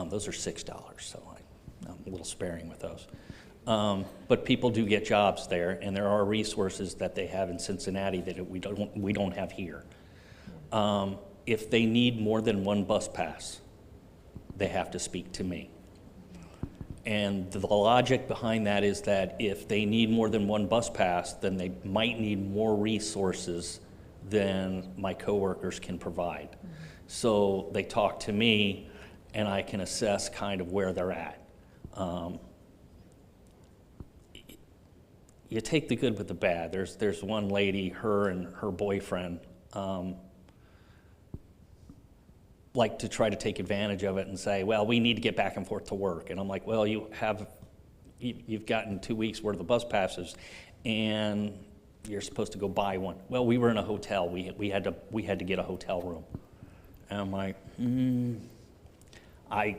Those are $6, so I'm a little sparing with those. But people do get jobs there, and there are resources that they have in Cincinnati that we don't have here. If they need more than one bus pass, they have to speak to me. And the logic behind that is that if they need more than one bus pass, then they might need more resources than my coworkers can provide. So they talk to me, and I can assess kind of where they're at. You take the good with the bad. There's one lady, her and her boyfriend, like to try to take advantage of it and say, well, we need to get back and forth to work. And I'm like, well, you've gotten 2 weeks worth of bus passes, and you're supposed to go buy one. Well, we were in a hotel. We had to get a hotel room. And I'm like, I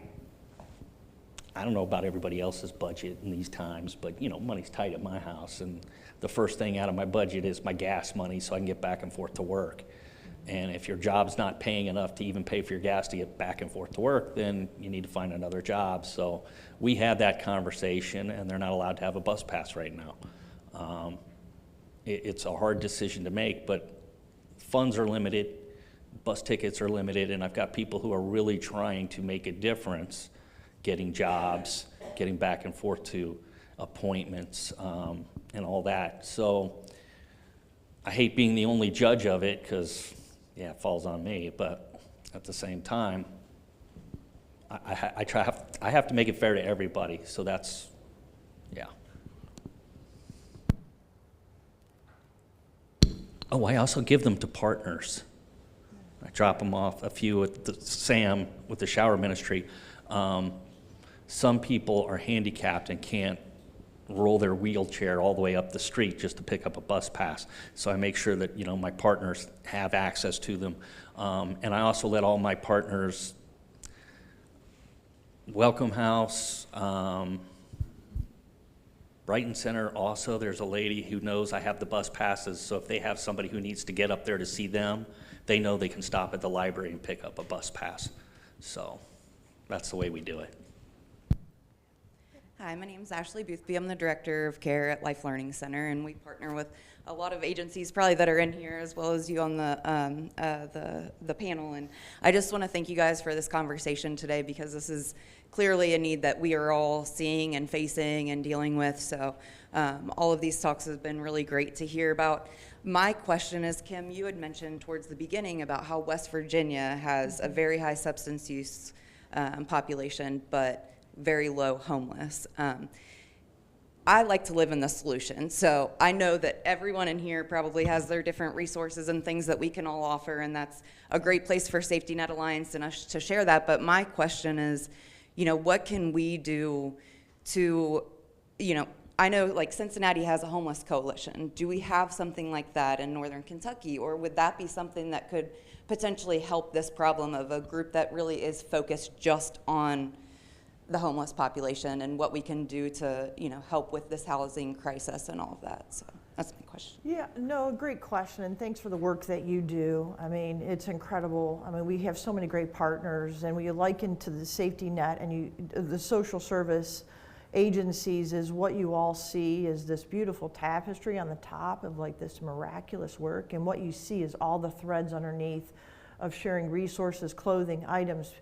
don't know about everybody else's budget in these times, but money's tight at my house, and the first thing out of my budget is my gas money so I can get back and forth to work. And if your job's not paying enough to even pay for your gas to get back and forth to work, then you need to find another job. So we had that conversation, and they're not allowed to have a bus pass right now. It's a hard decision to make, but funds are limited, bus tickets are limited, and I've got people who are really trying to make a difference, getting jobs, getting back and forth to appointments, and all that. So I hate being the only judge of it because, yeah, it falls on me, but at the same time, I have to make it fair to everybody, so that's, yeah. Oh, I also give them to partners. I drop them off, a few at Sam with the shower ministry. Some people are handicapped and can't roll their wheelchair all the way up the street just to pick up a bus pass. So I make sure that my partners have access to them. And I also let all my partners, Welcome House, Brighton Center also, there's a lady who knows I have the bus passes, so if they have somebody who needs to get up there to see them, they know they can stop at the library and pick up a bus pass. So that's the way we do it. Hi, my name is Ashley Boothby. I'm the Director of Care at Life Learning Center, and we partner with a lot of agencies probably that are in here as well as you on the panel. And I just want to thank you guys for this conversation today because this is clearly a need that we are all seeing and facing and dealing with. So all of these talks have been really great to hear about. My question is, Kim, you had mentioned towards the beginning about how West Virginia has a very high substance use population, but very low homeless. I like to live in the solution, so I know that everyone in here probably has their different resources and things that we can all offer, and that's a great place for Safety Net Alliance and us to share that. But my question is, what can we do to, I know like Cincinnati has a homeless coalition. Do we have something like that in Northern Kentucky, or would that be something that could potentially help this problem of a group that really is focused just on the homeless population and what we can do to, you know, help with this housing crisis and all of that. So that's my question. Yeah, no, great question, and thanks for the work that you do. I mean, it's incredible. I mean, we have so many great partners, and we liken to the safety net and the social service agencies is what you all see is this beautiful tapestry on the top of like this miraculous work, and what you see is all the threads underneath of sharing resources, clothing, items,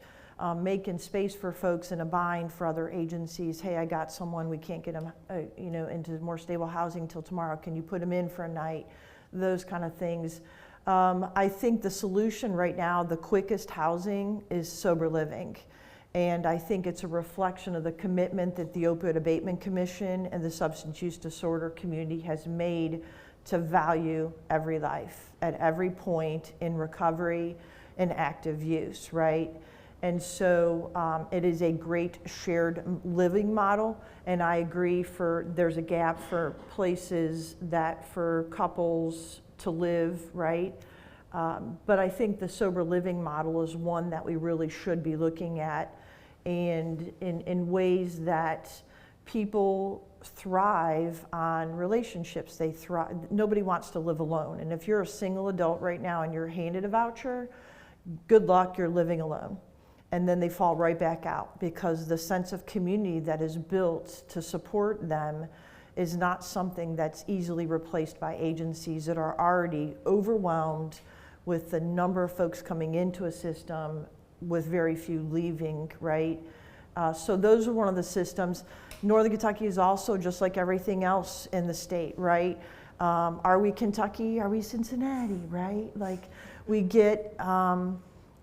making space for folks in a bind for other agencies. Hey, I got someone, we can't get them you know, into more stable housing till tomorrow. Can you put them in for a night? Those kind of things. I think the solution right now, the quickest housing is sober living. And I think it's a reflection of the commitment that the Opioid Abatement Commission and the substance use disorder community has made to value every life at every point in recovery and active use, right? And so it is a great shared living model, and I agree there's a gap for places that for couples to live, right? But I think the sober living model is one that we really should be looking at, and in ways that people thrive on relationships. They thrive. Nobody wants to live alone, and if you're a single adult right now and you're handed a voucher, good luck, you're living alone. And then they fall right back out because the sense of community that is built to support them is not something that's easily replaced by agencies that are already overwhelmed with the number of folks coming into a system with very few leaving, right? So those are one of the systems. Northern Kentucky is also just like everything else in the state, right? Are we Kentucky? Are we Cincinnati, right? Like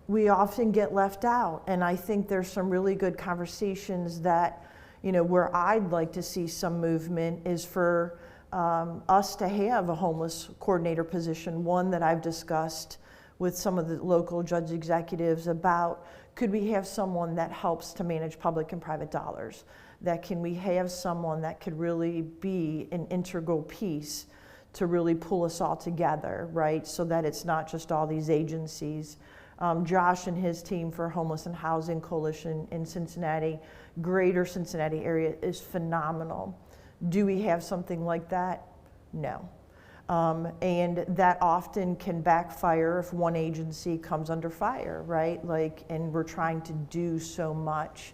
we often get left out, and I think there's some really good conversations that, you know, where I'd like to see some movement is for us to have a homeless coordinator position, one that I've discussed with some of the local judge executives about, could we have someone that helps to manage public and private dollars? Can we have someone that could really be an integral piece to really pull us all together, right? So that it's not just all these agencies. Josh and his team for Homeless and Housing Coalition in Cincinnati, greater Cincinnati area is phenomenal. Do we have something like that? No. And that often can backfire if one agency comes under fire, right? Like, and we're trying to do so much.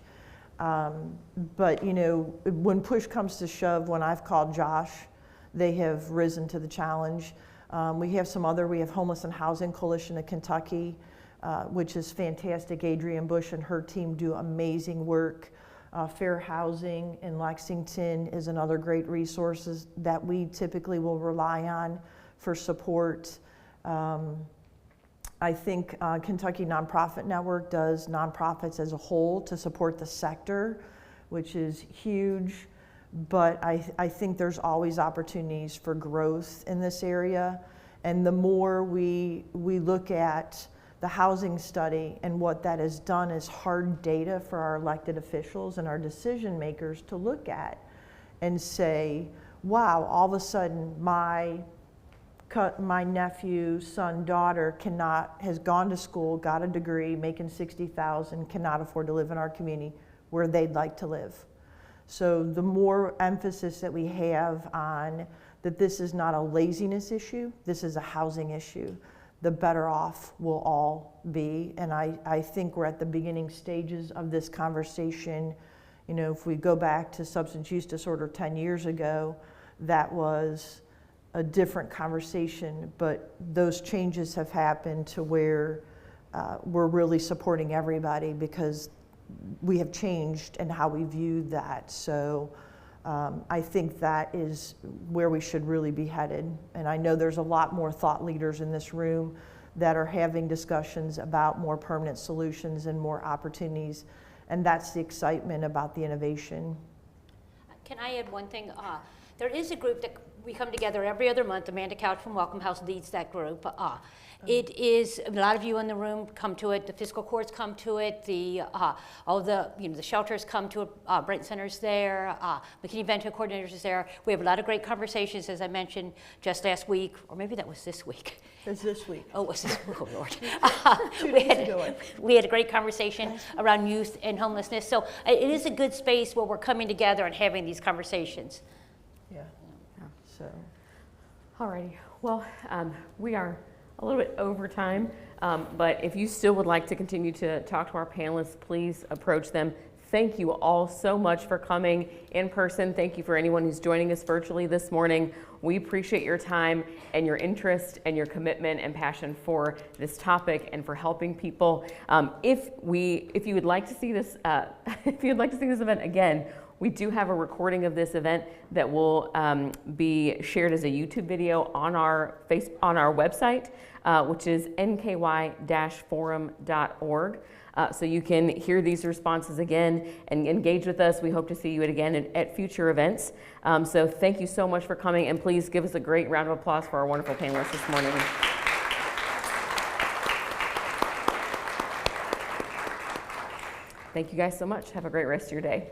But you know, when push comes to shove, when I've called Josh, they have risen to the challenge. We have Homeless and Housing Coalition of Kentucky, which is fantastic. Adrienne Bush and her team do amazing work. Fair Housing in Lexington is another great resource that we typically will rely on for support. I think Kentucky Nonprofit Network does nonprofits as a whole to support the sector, which is huge. But I think there's always opportunities for growth in this area. And the more we look at the housing study and what that has done is hard data for our elected officials and our decision makers to look at and say, wow, all of a sudden my nephew, son, daughter has gone to school, got a degree, making $60,000, cannot afford to live in our community where they'd like to live. So the more emphasis that we have on that this is not a laziness issue, this is a housing issue, the better off we'll all be. And I think we're at the beginning stages of this conversation. You know, if we go back to substance use disorder 10 years ago, that was a different conversation, but those changes have happened to where we're really supporting everybody because we have changed in how we view that. So I think that is where we should really be headed. And I know there's a lot more thought leaders in this room that are having discussions about more permanent solutions and more opportunities. And that's the excitement about the innovation. Can I add one thing? There is a group that We come together every other month. Amanda Couch from Welcome House leads that group. It is, a lot of you in the room come to it, the fiscal courts come to it, all the, the shelters come to it, Brighton Center's there, McKinney Venture Coordinators is there. We have a lot of great conversations, as I mentioned, just last week, or maybe that was this week. It's this week. Oh, it was this week, oh Lord. 2 days ago. We had a great conversation around youth and homelessness. So it is a good space where we're coming together and having these conversations. Yeah. So. Alrighty, well, we are a little bit over time, but if you still would like to continue to talk to our panelists, please approach them. Thank you all so much for coming in person. Thank you for anyone who's joining us virtually this morning. We appreciate your time and your interest and your commitment and passion for this topic and for helping people. If you would like to see this, if you'd like to see this event again, we do have a recording of this event that will be shared as a YouTube video on our website, which is nky-forum.org. So you can hear these responses again and engage with us. We hope to see you again at future events. So thank you so much for coming, and please give us a great round of applause for our wonderful panelists this morning. Thank you guys so much. Have a great rest of your day.